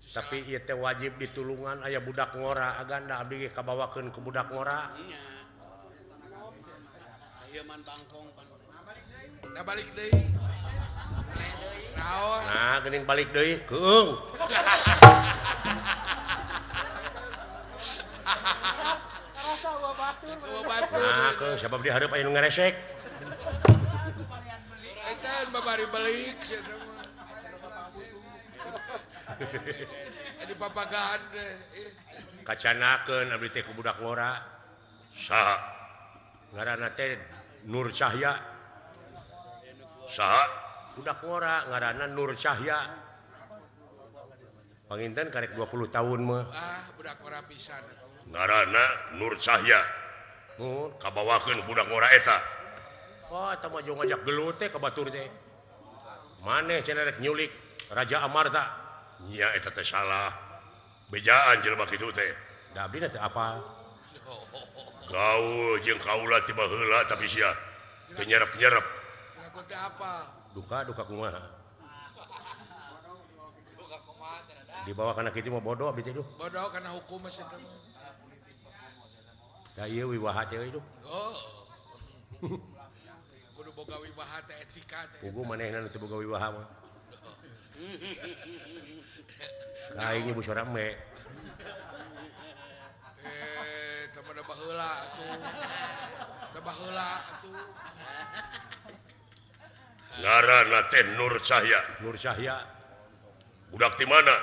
tapi ieu teh wajib ditulungan aya budak ngora agan da abdi ge kabawakeun ku budak ngora Nya. Ieu man bangkong pan. Udah balik deh. Naon? nah geuning balik deui keung Tua batur. nah keung sabab di hareup aya nu ngaresek Etan babari balik sih mah. Di papagahan deh. kacanakeun abdi teh ku budak ngora saha ngaranna teh Nur Cahya saha budak ngora ngaranna Nur Cahya panginten karek 20 tahun mah Ah, budak ora pisan. ngaranna Nur Cahya mun kabawakeun budak ngora eta oh eta mah jong ngajak gelut teh ka batur teh maneh cenah rek nyulik Raja Amarta nya eta teh salah bejaan jelema kitu teh da abdi teh apa gaul jeung kaula tiba heula tapi sia teu nyerep-nyerep Aku teh apa? duka kumaha dibawa kana kitu mah bodoh abdi teh duh Bodoh karena hukum masih teh. da ieu wiwaha teh duh Oh. Kudu boga wibaha teh etika teh. pugu manehna nu teu boga wiwaha mah kaing ibu sora me Temen da baheula atuh. Da baheula atuh. ngaranna teh Nur Cahya Nur Cahya budak ti mana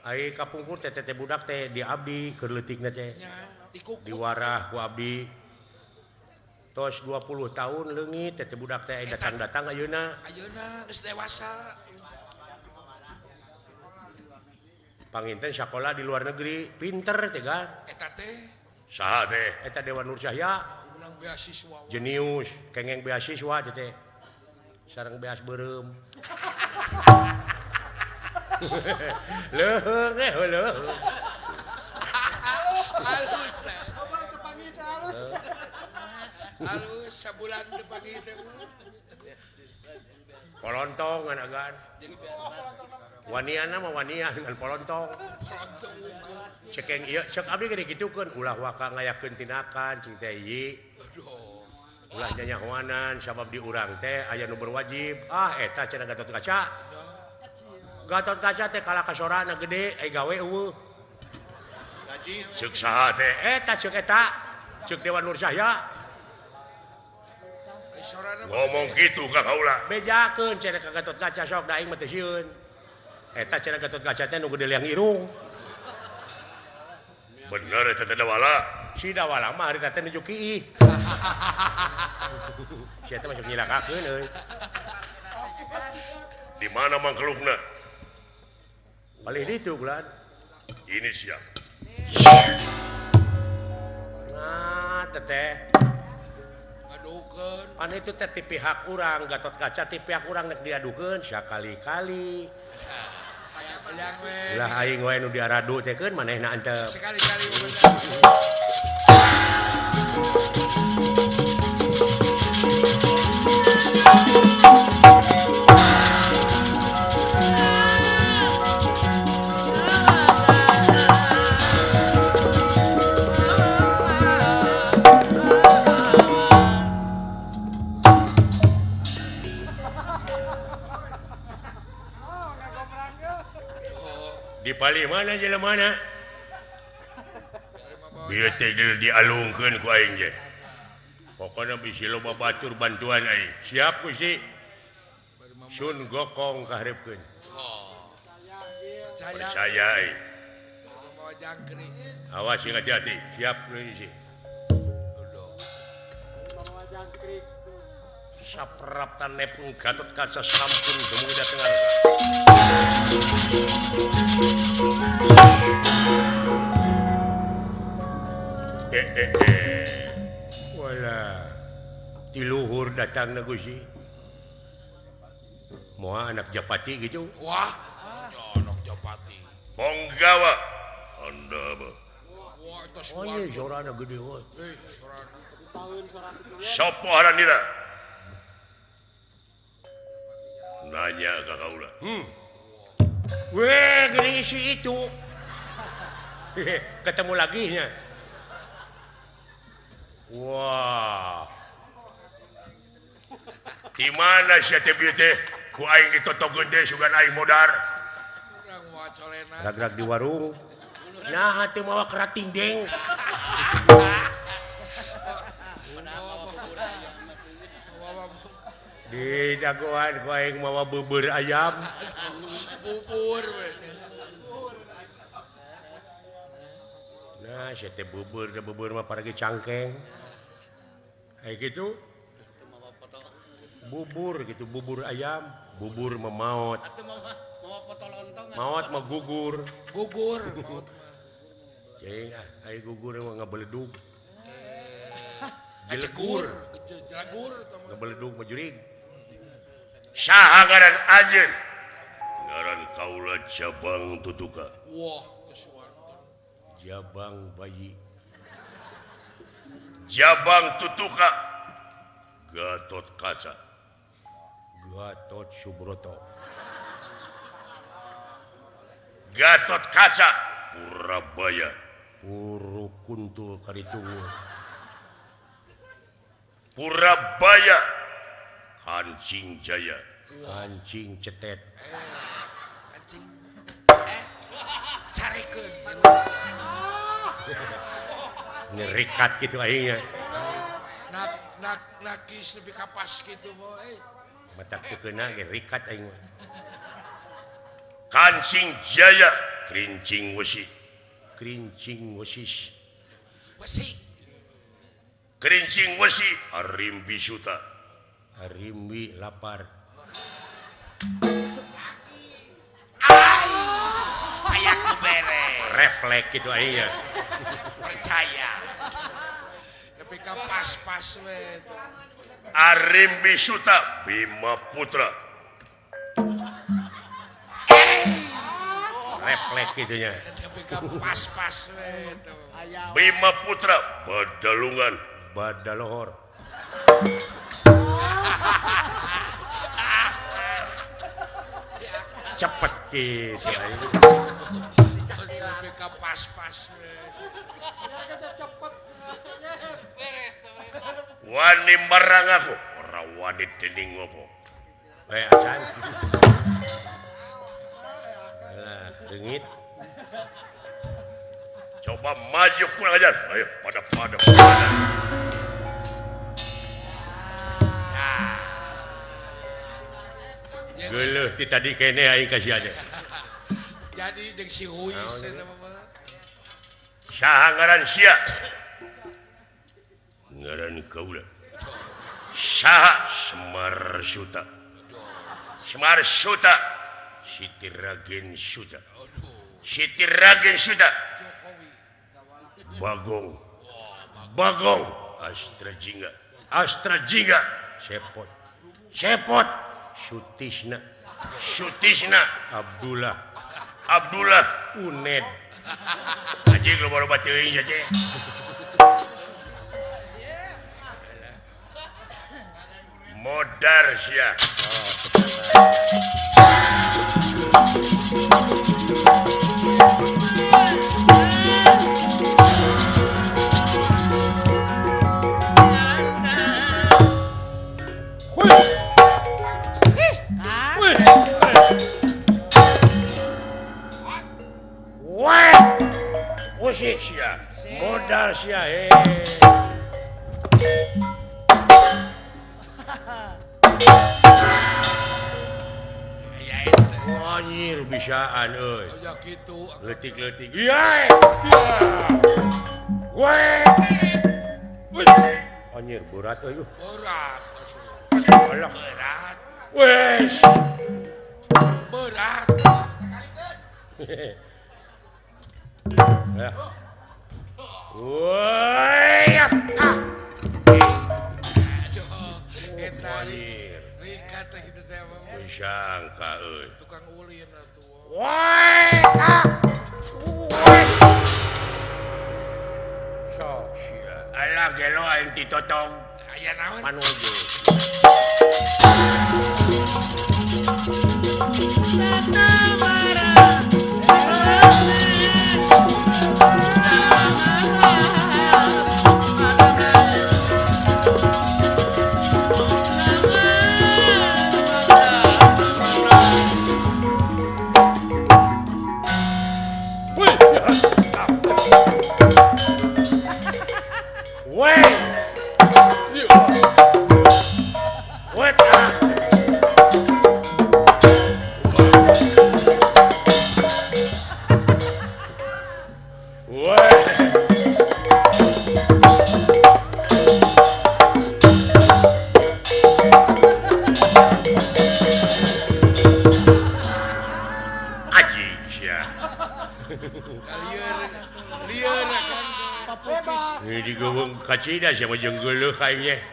ai kapungkur teh teh budak teh di abdi keur leutikna teh Nya dikukut. diwarah ku abdi tos 20 tahun leungit teh budak teh datang-datang ayeuna Ayeuna geus dewasa. panginten sakola di luar negeri pinter teh kan Eta teh saha teh eta Dewa Nur Cahya menang beasiswa. jenius kengeng beasiswa teh sareng beas beureum leuheung leuheung Halus teh. Halus sabulan depan itu. polontong anagan waniana mah wanian dengan polontong Pronto unggul. cekeng ieu cek abdi gede gitukeun ulah waka ngayakeun tindakan cing teh ieu Aduh. ulah nyanyahoanan sabab di urang teh aya nu berwajib eta cenah Gatot Kaca teh kala kasorana gede ai gawe eueuh Gaji ceuk saha teh eta ceuk eta ceuk Dewa Nur Cahya Sorana ngomong kitu ka kaula bejakeun cenah ka Gatot Kaca sok da aing mah teu sieun eta cenah Gatot Kaca teh nu gede liang irung bener eta teh dawala si dawala mah harita teh nuju kiih sia teh masuk nyilakakeun euy di mana mangkelukna palih ditu bulan Ini siap. Nah, teteh. Aduhkeun. Pan itu teh ti pihak urang, Gatot Kaca ti pihak urang nek diadukeun sakali-kali. Yang we. Ulah aing we nu diaradu teh keun manehna antep. Sekali-kali Di Bali mana jelemana? Bieu teh dialungkeun ku aing ge. Pokona bisi loba batur bantuan aing. Siap Gusti. Sun Gokong kaharepkeun. percaya. Percaya aing. Bawa jangkrik. Awas sing hati-hati. Siap Gusti. Sapraptan nepung Gatot Kaca sampun dumugi dateng Wala di luhur datang na Gusti. Moa anak Japati gitu. Wah, nyonok Japati. Ponggawa. Anda apa? Wah, itu Oh iya, suaranya gede woi. sorana. Sopo haranira? Nanya ke kaula. Weh, gini si itu. Ketemu lagi nya. Wah. Di mana sia teh bieu teh? Ku aing ditotokeun teh sugan aing modar. Urang moal colena. Gerak-gerak di warung. Nah, teu mawa kerating deng. Di dagoan ku aing mawa bubur ayam. Bubur we. Nah, sia teh bubur mah paragi cangkeng. Kayak gitu. Bubur gitu, bubur ayam, bubur memaot. Mau foto lontong. Maot mah gugur. Gugur. Cing ai gugur mah ngabeledug. Jelegur. Jelegur. Ngabeledug mah jurig. Saha ngaran anjeun? Ngaran kaula Jabang Tutuka. Wah, kesuwanten. Jabang bayi. Jabang Tutuka. Gatot Kaca. Gatot Subroto. Gatot Kaca. Purabaya. Puru kuntul karitungu. Purabaya. Kancing Jaya. Kancing cetet. Kancing. Carikeun. Ngerikat gitu aingnya. Nakis lebih kapas gitu boy. Matak teu keuna ge rikat aing mah. Kancing Jaya. Krincing Wesi. Krincing wesis. Besi. Krincing Wesi. Arimbi Suta. Harimbi lapar. Ayak beres. Refleks gitu aingnya. Percaya. Tapi pas-pas we. Arimbi Suta. Bima Putra. Refleks gitunya. Tapi pas-pas we. Bima Putra. Badalungan. Badalohor. Cepet gitu aing. Tapi pas-pas we. Wani marang aku. Ora wani dening ngopo. Acan. Lah, dengit. Coba maju kurang ajar. Ayo pada. Geuleuh ti tadi kene aing kasih aja. Jadi jeung si Huis nama. Saha ngaran sia? Ngaran kaula. Saha Semar Suta. Siti Ragen Suta. Siti Ragen sudah. Jokowi. Bagong. Astra Jingga. Sepot. Sutisna. Abdullah. Uned. Anjing lo baru baca ini saja. Modar sia. Musik sia. Modar sia. Anjir bisaan euy. Aya kitu. Letik. Iya. Anjir berat euy. Berat. Alah. Berat. Wes. Berat. Ya. Woi. Aduh, eta Anjir. Rika teh kitu teh mah. Sangka euy. Tukang ulin atuh. Woi. Sok sia. Alah gelo aing ditotong. Aya naon? Panuju. Lieur kan. Ini digawang kacida sama jengguluh kayaknya.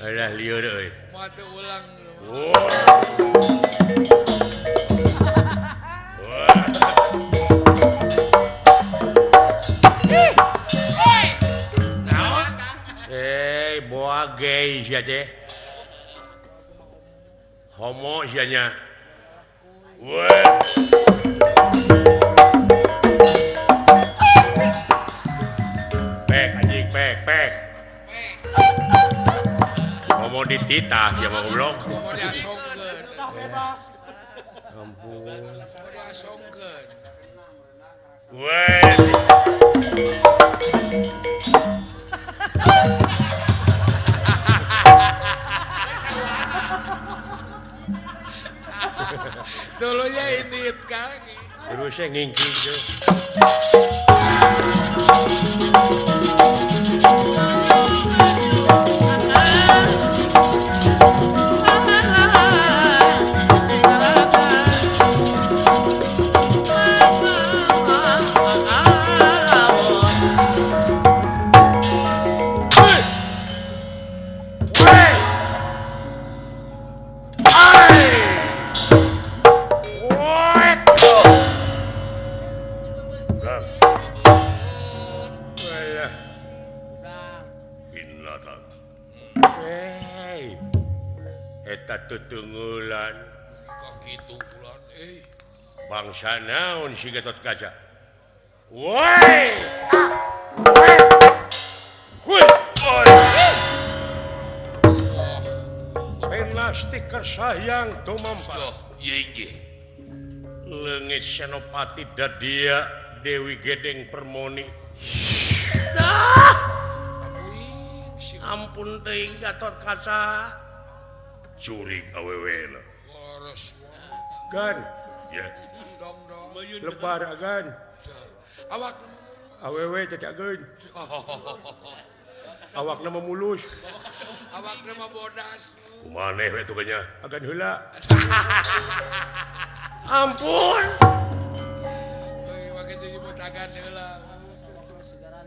Alah liur euy. Moal teu ulang. Boa gay sia teh. Homo sia nya. Pek anjing pek. Homo dititah sia mah goblok. Mau diasongkeun. Bebas. Ampun. Mau diasongkeun. Dulunya ini Kang. Terusnya ngingking tuh. Tutunggulan kok gitu bulan bangsa naon si Gatot Kaca. Woi penastik kersayang tumampa leungit Senopati Dadia Dewi Gedeng Permoni. Ampun teuing Gatot Kaca. curig awewe Boros. gan ya Dong dong. lebar gan Awak. awewe cacageun awak nama mulus Awak nama bodas. kumaneh we tuh nya agan heula ampun Euy make jadi bodagan heula.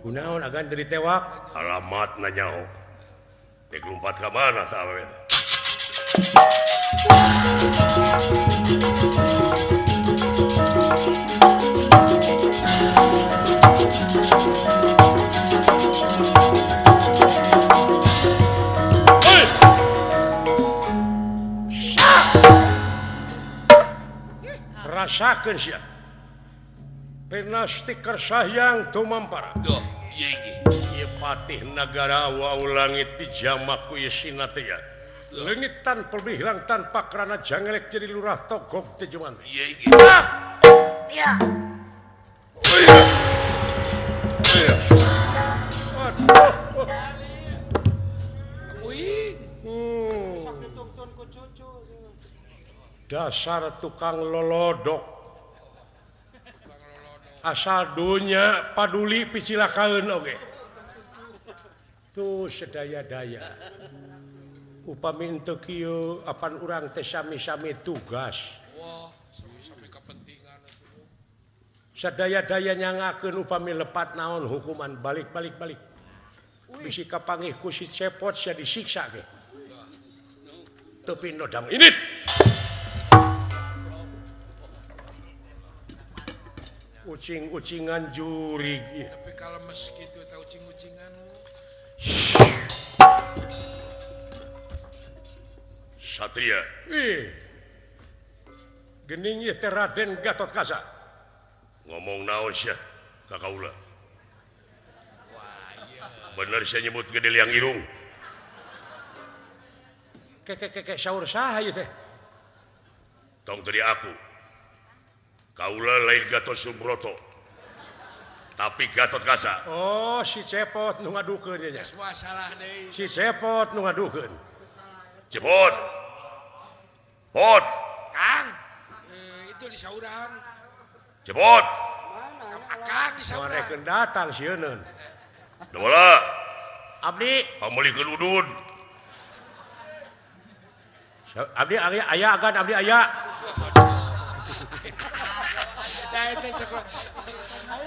kunaon agan teu ditewak alamat nanyaho dek lompat ka mana tah awewe rasakeun sia pena stiker sahyang tumampara Duh, ieu ge. ieu patih nagara wau langit dijamak ku ieu sinatea leungitan pelbihlang tanpa kerana jangelek jadi lurah togog teh juman Ieu ge. ya aduh Wih. dasar tukang lolodok asal dunya paduli picilakaeun oge tuh sedaya-daya upami henteu kieu apan urang teh sami-sami tugas Wah, sampai kepentingan atuh. sadaya-daya nyangakeun upami lepat naon hukuman balik bisi kapanggih ku si cepot sia disiksa ge teu pinodam init ucing-ucingan jurig ieu. Tapi kalau meski itu tahu ucing-ucingan. Satria Ih. Geuning ieu teh Raden Gatotkaca. ngomong naon sia ka kaula bener sia nyebut gede liang irung Kek saur saha ieu teh? tong tadi aku kaula lain Gatot Subroto tapi Gatot Kaca Oh, si Cepot nu ngadukeun ieu nya. Geus masalah deui. Si Cepot nu ngadukeun. cepot pot Kang. Itu di saurang. cepot Akang di saurang. Marekeun datang sieun. Damola Abdi, pamulikeun udun abdi aya agan abdi aya. Nah itu sekolah.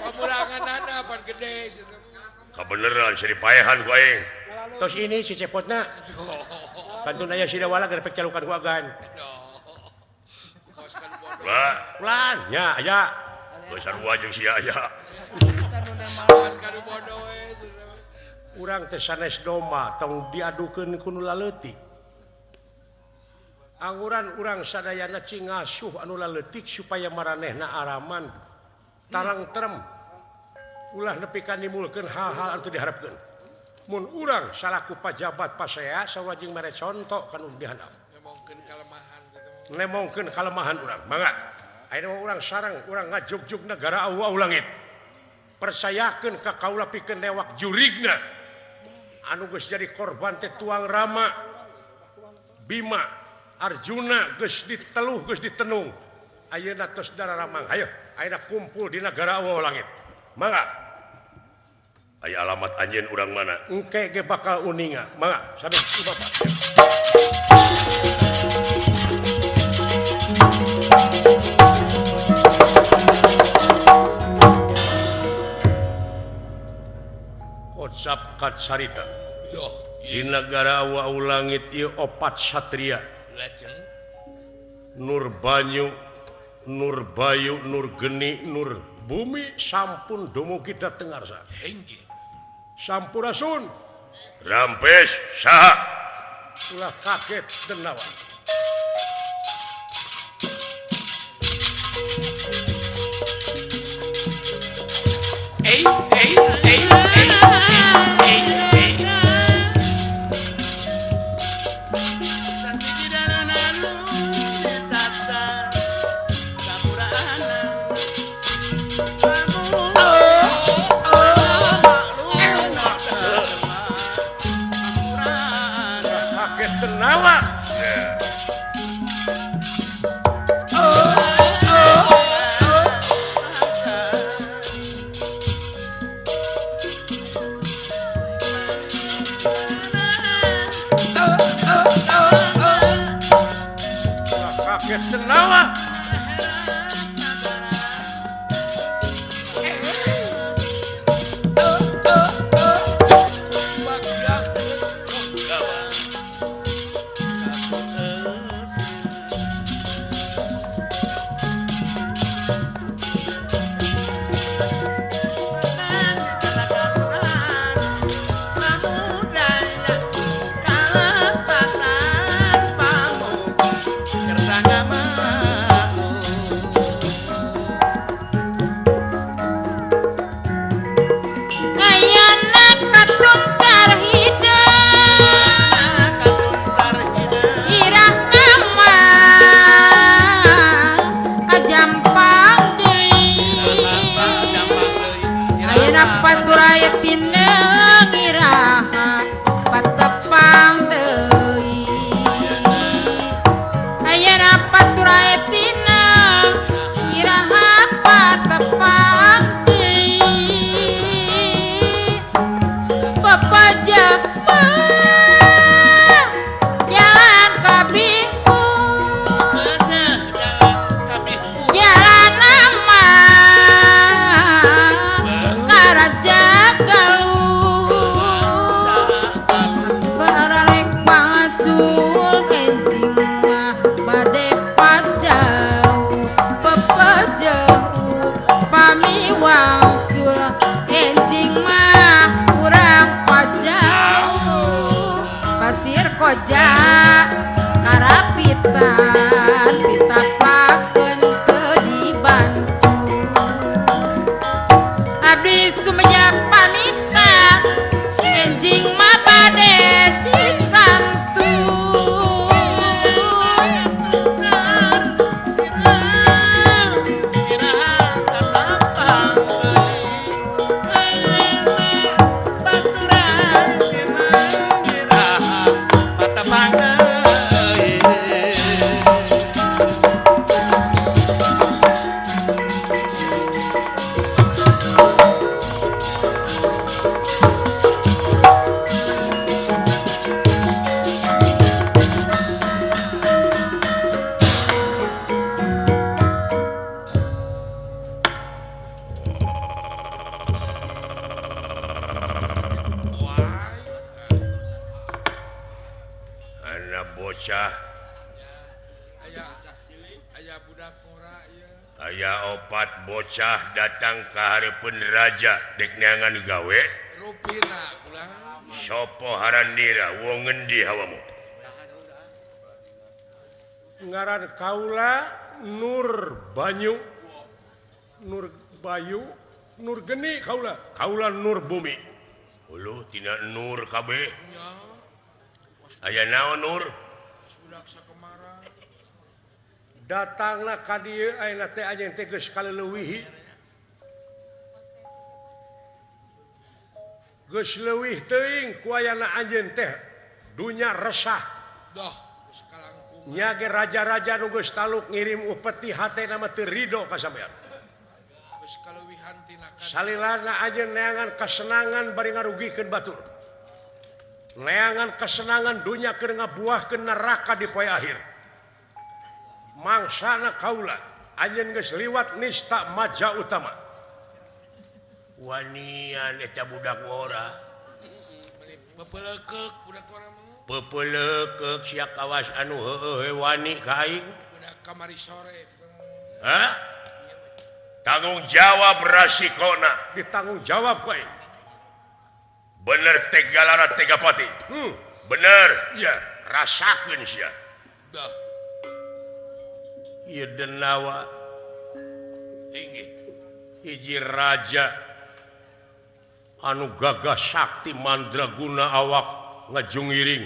Pamulanganana pan gede. kabeneran sia dipaehan ku aing Tos ini si Cepotna. Kantun aya sidawala gerepek calukan ku agan. Kos kan bodoh. lah Ulan, nya aya. geus sarua jeung sia aya Kos kan bodoh we. Urang teh sanes domba tong diadukeun ku nu laleutik. Anguran urang sadayana cingasuh anu laleutik supaya maranehna araman. Tarang terem. Ulah nepi ka nimulkeun hal-hal anu diharapkeun. Mun urang salaku pajabat pasea sawajing mere contoh kanu dihandap. Ngomongkeun kelemahan gitu. Nemongkeun kalemahan urang. Mangga. Ayeuna urang sareng urang ngajugjug negara au langit. Persayakeun ka kaula pikeun dewak jurigna. Anu geus jadi korban teh tuang Rama, Bima, Arjuna geus diteluh geus ditenung. Ayeuna tos dararamang. Hayo, ayeuna kumpul di negara au langit. Mangga. aya alamat anjeun urang mana Engke ge bakal uninga. Mangga, sabe Bapak. Kocap kacarita. Duh, Di negara au langit ieu opat satria. legend. Nur Banyu, Nur Bayu, Nur Geni, Nur Bumi sampun dumugi dateng ngarsa. Hengge. Sampurasun rampes saha ulah kaget denawa. Kaget denawa. budak ngora ya. Aya opat bocah datang ke hareupeun raja dek neangan gawe. Rupina pulang. Sopo haranira wong ngendi hawamu? Ngaran kaula Nur Banyu. Nur Bayu, Nur Geni kaula. Kaula Nur Bumi. Uluh tina Nur kabeh. Nya. Aya naon Nur? Budak sakemara. Datangna ka dieu ayeuna teh anjeun teh geus kaleuwih. Geus leuwih teuing ku ayana anjeun teh dunya resah. Dah, geus kalangkung. Nya ge raja-raja nu geus taluk ngirim upeti hatena mah teu rido ka sampean. Geus kaleuwihan tina kan. Salilana anjeun neangan kasenangan bari ngarugikeun batur. Neangan kesenangan dunya keur ngabuahkeun neraka di poe akhir. Mangsana kaula anjeun geus liwat nista maja utama. Wanian eta budak ngora. Bepeleukek budak ngora mah. Pepeleukek sia kawas anu heueuh wani ka aing. Budak kamari sore. Hah? Tanggung jawab rasikona. Ditanggung jawab ku aing. Bener tega lara tega pati. Bener. Ya, rasakeun sia. Dah. Ieu denawa Inggih. hiji raja anu gagah sakti mandraguna awak ngajungiring.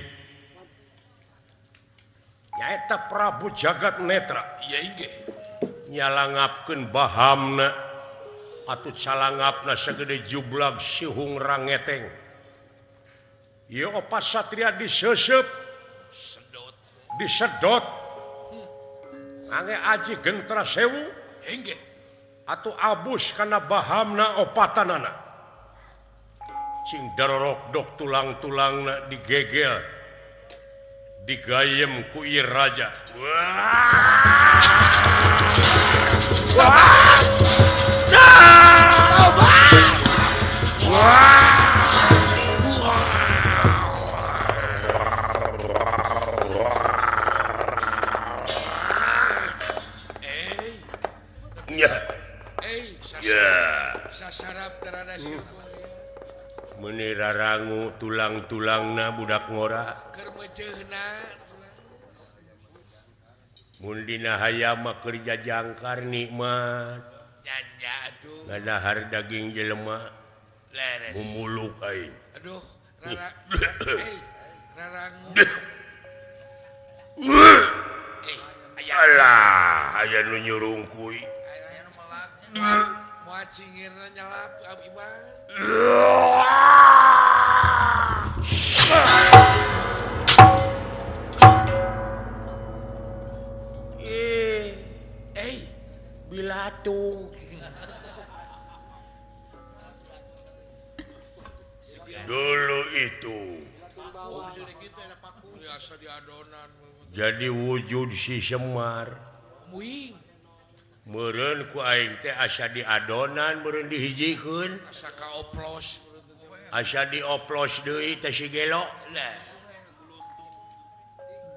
Nyaeta Prabu Jagat Netra. Iya inggih. Nyalangapkeun bahamna atut salangapna sagede jublag sihung rangeteng. Ieu opat satria disesep, Sedot. disedot. Ange aji gentra sewu Inggih. atau abus kana bahamna opatanana. Cing darorok dok tulang-tulangna digegel. Digayem ku ieu raja. Ya. Ya. Sasarap terada siku. Meuni rarangu tulang-tulangna budak ngora. Keur meuceuna. Mun dina hayam mah keur jajangkar nikmat. Nyanya atuh. Ngadahar daging jelema Leres. mumuluk aing. Aduh, rarangu. Alah, aya nu nyurungkuy. Aya nu melak. Moal cingirna nyelap Iban. Bilatung. Dulu itu Biasa di adonan. jadi wujud si Semar. Muing. Meureun ku aing teh asa di adonan meureun dihijikeun. Asa kaoplos. Asa dioplos deui teh si Gelo. Lah.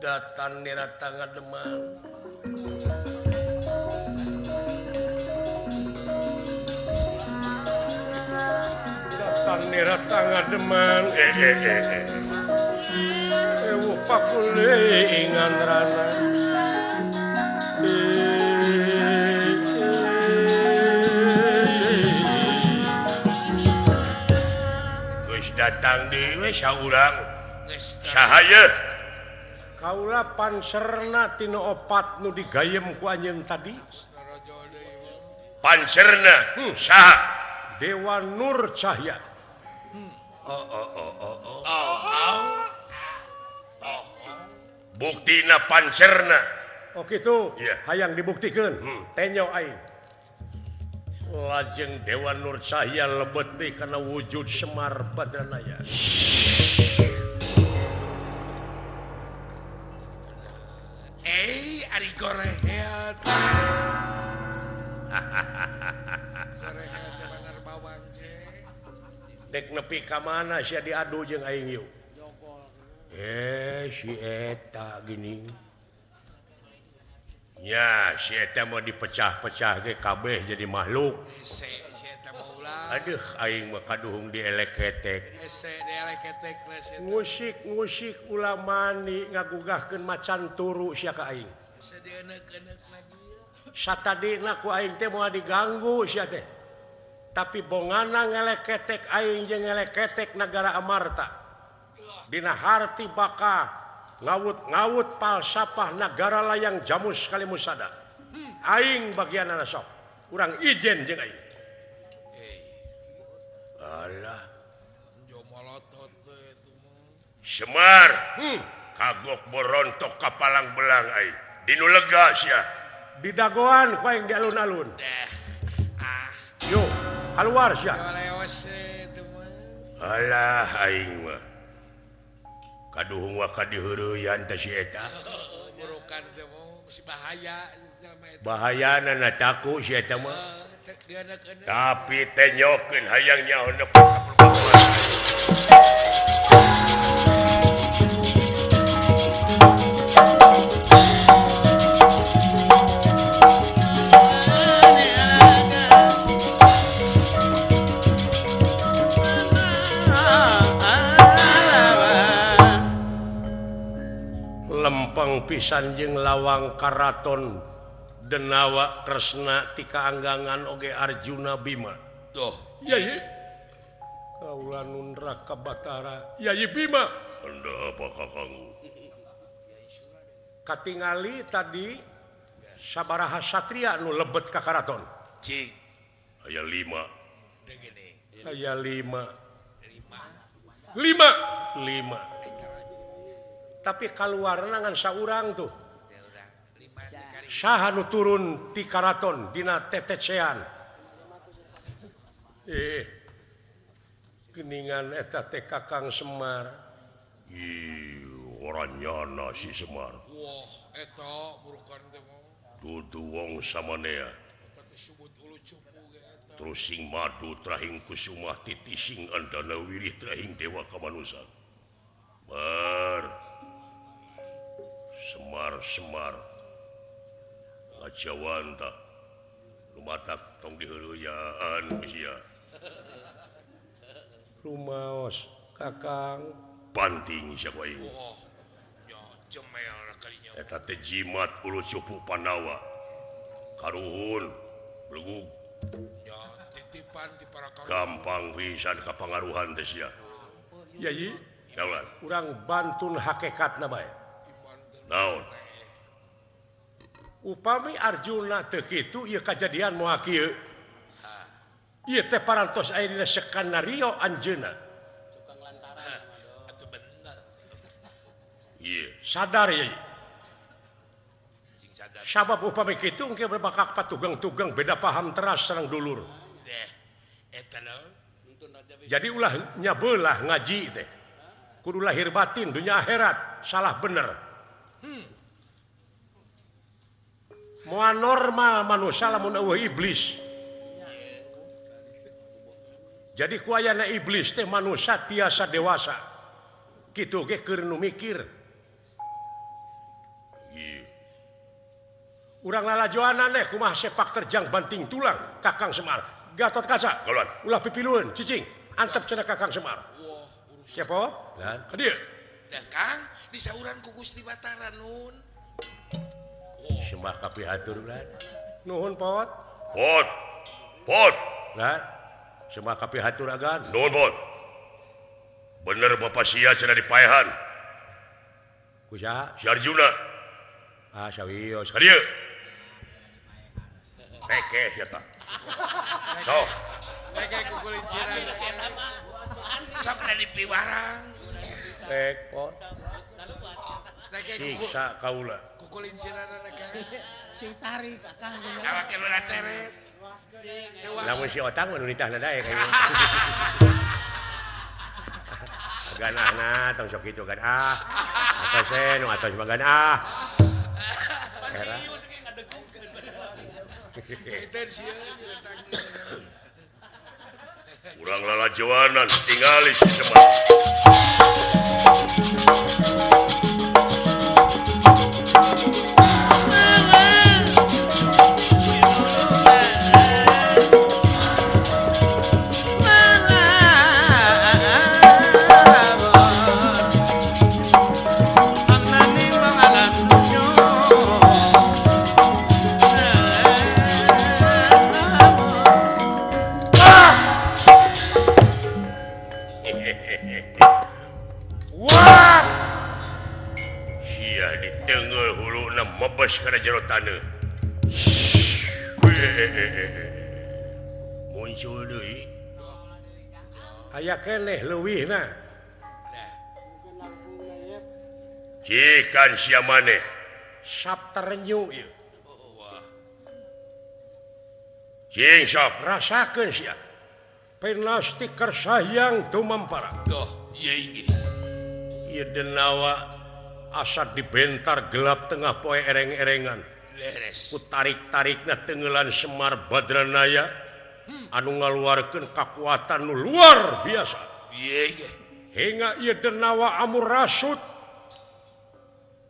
Datan nira tangga demang. Datan nira tangga demang. Ewu pakule ingan rana. Geus datang deui saurang. Geus Sahaya. Kaula panserna tina opat nu digayem ku anjeun tadi. Naraja deui. Pancerna. Saha? Dewa Nur Cahya. Buktina pancerna. Oh gitu. Iya. Hayang dibuktikan. Tenyo aing. Lajeng Dewa Nur Cahya lebet deui kana wujud Semar Badranaya. Ari gorehead. Gorehead teh bener bawang je. Dek nepi ka mana sia diadu jeung aing yuk. Si eta gini. ya si eta mau dipecah-pecah ge kabeh jadi makhluk. Ese eta mau ulah. Aduh aing mah kaduhung dielek ketek. Ese dielek ketek les eta. Musik ulama ni ngagugahkeun macan turu sia ka aing. Ese dieneuk-eneuk lagi. Satadina ku aing teh moal diganggu sia teh. Tapi bongana ngelek ketek aing jeung ngelek ketek negara Amarta. Dina harti baka ngawut-ngawut falsafah negara layang jamus kali musada. Aing bagianana sok. Urang ijen jeung aing. Alah. Jo molotot itu mah. Semar. Kagok borontok ka palang belang aing. Dinu lega sia. Di dagoan ku aing di alun-alun. Yo, keluar sia. Jo leos itu mah. Alah aing mah. Kaduhung wa kadiheureuyan teh si eta. Burukan teh mah masih bahaya sama eta. Bahayana na taku si eta mah. Dieneuk-eneuk. Tapi teh nyokeun hayang nyaho nepi lempeng pisan jeung lawang karaton denawa Kresna ti kaanggangan oge Arjuna Bima. Tuh. Yai kaula nundra ka Batara. Yai Bima. Anda apa kakang? Katingali tadi sabaraha satria nu lebet ka karaton. Cik. Aya 5. Degene. Aya 5. 5. Tapi kaluarna ngan saurang tuh. Saha nu turun ti karaton dina tetecean. Geningan eta teh Kakang Semar. Orangnyana si Semar. Wah, eta burukan teh mah. Dudu wong samanea. Eta disebut ulu cupu ge eta. Terus sing madu trahing kusumah titising andana wirih trahing dewa kamanusan. Semar ngajawanta lumatak tong diheureuyaan sia. Rumaos Kakang Banting sia ku aing. Wah. Ya jemel kalinya. Eta teh jimat ulu cupu Pandawa. Karuhun belegug Ya titipan ti para kaum. gampang pisan kapangaruhan teh sia. Yai Jaulan. urang bantun hakikatna bae. Naon? Upami Arjuna teu kitu ieu kajadian moal kieu. Ieu teh parantos aya dina skenario anjeunna. Atuh bener. Ieu. Sadar yai. Sing sadar. Sabab upami kitu engke bakal patugang-tugang beda paham teras sareng dulur. Deh. Eta naon? Jadi ulah nyabeulah ngaji teh. Kudu lahir batin dunia akhirat, salah bener. Moal normal manusia lamun eueuh iblis. Jadi ku ayana iblis teh manusia tiasa dewasa. Kitu ge keur nu mikir. Ieu. Urang lalajoanan teh kumaha sepak terjang banting tulang Kakang Semar. Gatot Kaca. Galuan. Ulah pipilueun cicing. Antep cenah Kakang Semar. Wah, Siapa? Lan. Hadieu. dah Kang, disauran ku Gusti Batara nun. Sembah kapihatur lan. Nuhun Pot. Pot. Lan. Sembah kapihatur agan. Nuhun Pot. Bener Bapak sia cenah dipaehan. Kusaha? Si Arjuna. Ah sawios. Hadieu. Peke sia tah. Sok. Kayak kukulinciran. Sok da dipiwarang. Tek Pot. Kayak Siksa kaula. kukulinciran anak Si tarik Kakang. awak lu teret. Lamun si otang mah nu nitahna dae kayaknya. Ganahna tong sok kitu kan atos nu atos magan Era. Itu sih. Urang lalajoanan tingali si Semar. taneuh muncul deui aya keneh leuwihna cikan sia maneh Sabternyu ieu cing sok rasakeun sia penasti kersayang tumampara Duh, iya ini. ieu denawa asa dibentar gelap tengah poe ereng-erengan Leres. ku tarik-tarikna tenggelan Semar Badranaya anu ngaluarkeun kakuatan nu luar biasa Iya ini. hingga ieu denawa amur rasut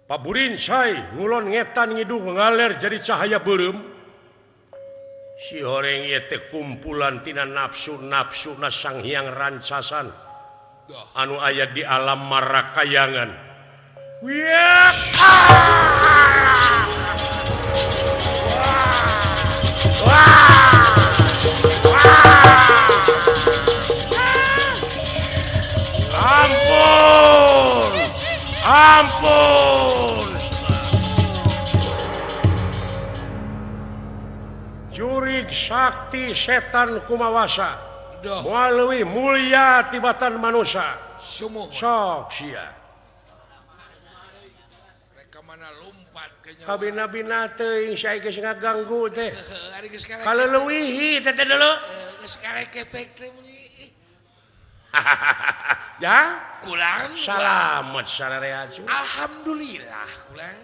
Paburinsai ngulon ngetan ngidung ngaler jadi cahaya beureum si horeng ieu teh kumpulan tina nafsu-nafsuna Sang Hyang Rancasan Duh. anu aya di alam marakayangan. Wiak! Ampun! Ampun! Jurig sakti setan kumawasa. Duh. Melalui mulia tibatan manusia. Sumuh. Sok sia. Mereka mana lompat ke nyawa. Kabina-bina teuing saya geus ngaganggu teh. Ari geus karek. Kaleuwih teh dulu. Geus karek ketek teh bunyi. Ya, Kulang. selamat sararea. Alhamdulillah kulang.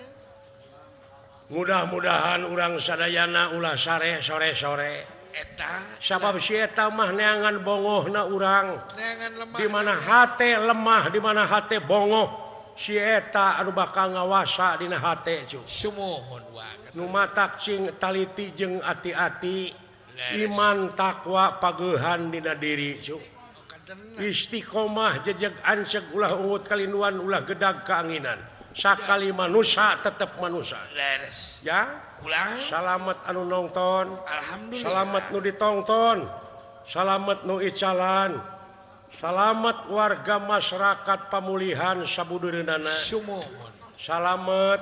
Mudah-mudahan urang sadayana ulah sare sore-sore. Eta. Sabab si eta mah neangan bongohna urang. Neangan lemah. Di mana hate lemah, di mana hate bongoh. Si eta anu bakal ngawasa dina hate cu. Sumuhun wae. Nu matak cing taliti jeung ati-ati. Leres. Iman takwa pageuhan dina diri cu. Kadena. Istiqomah jejeg anceg ulah ungut kalinuan ulah gedag keanginan. Sakali manusia tetap manusia. Leres. Ya, Kulang. salamet anu nonton. Alhamdulillah. Salamet nu ditonton. Salamet nu icalan. Salamet warga masyarakat pamulihan sabudeureunnana. Sumuhun. Salamet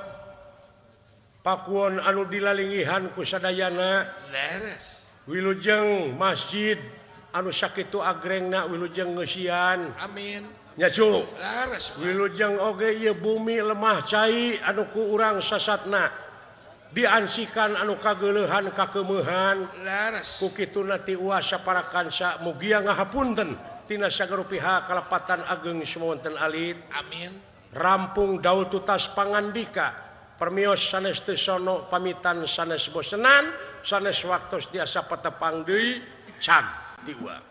pakuon anu dilalingihan ku sadayana. Leres. Wilujeng masjid anu sakitu agrengna wilujeng ngeusian. Amin. Nya cu. Leres. Wilujeng oge ieu bumi lemah cai anu ku urang sasatna diansikan anu kageuleuhan kakeumehan Leres. ku kituna ti uas saparakansa mugia ngahapunten tina sagaro pihak kalepatan ageng sumawonten alit Amin. rampung daud tutas pangandika permios sanes teu sono pamitan sanes bosenan sanes waktos tiasa patepang deui cag ti uang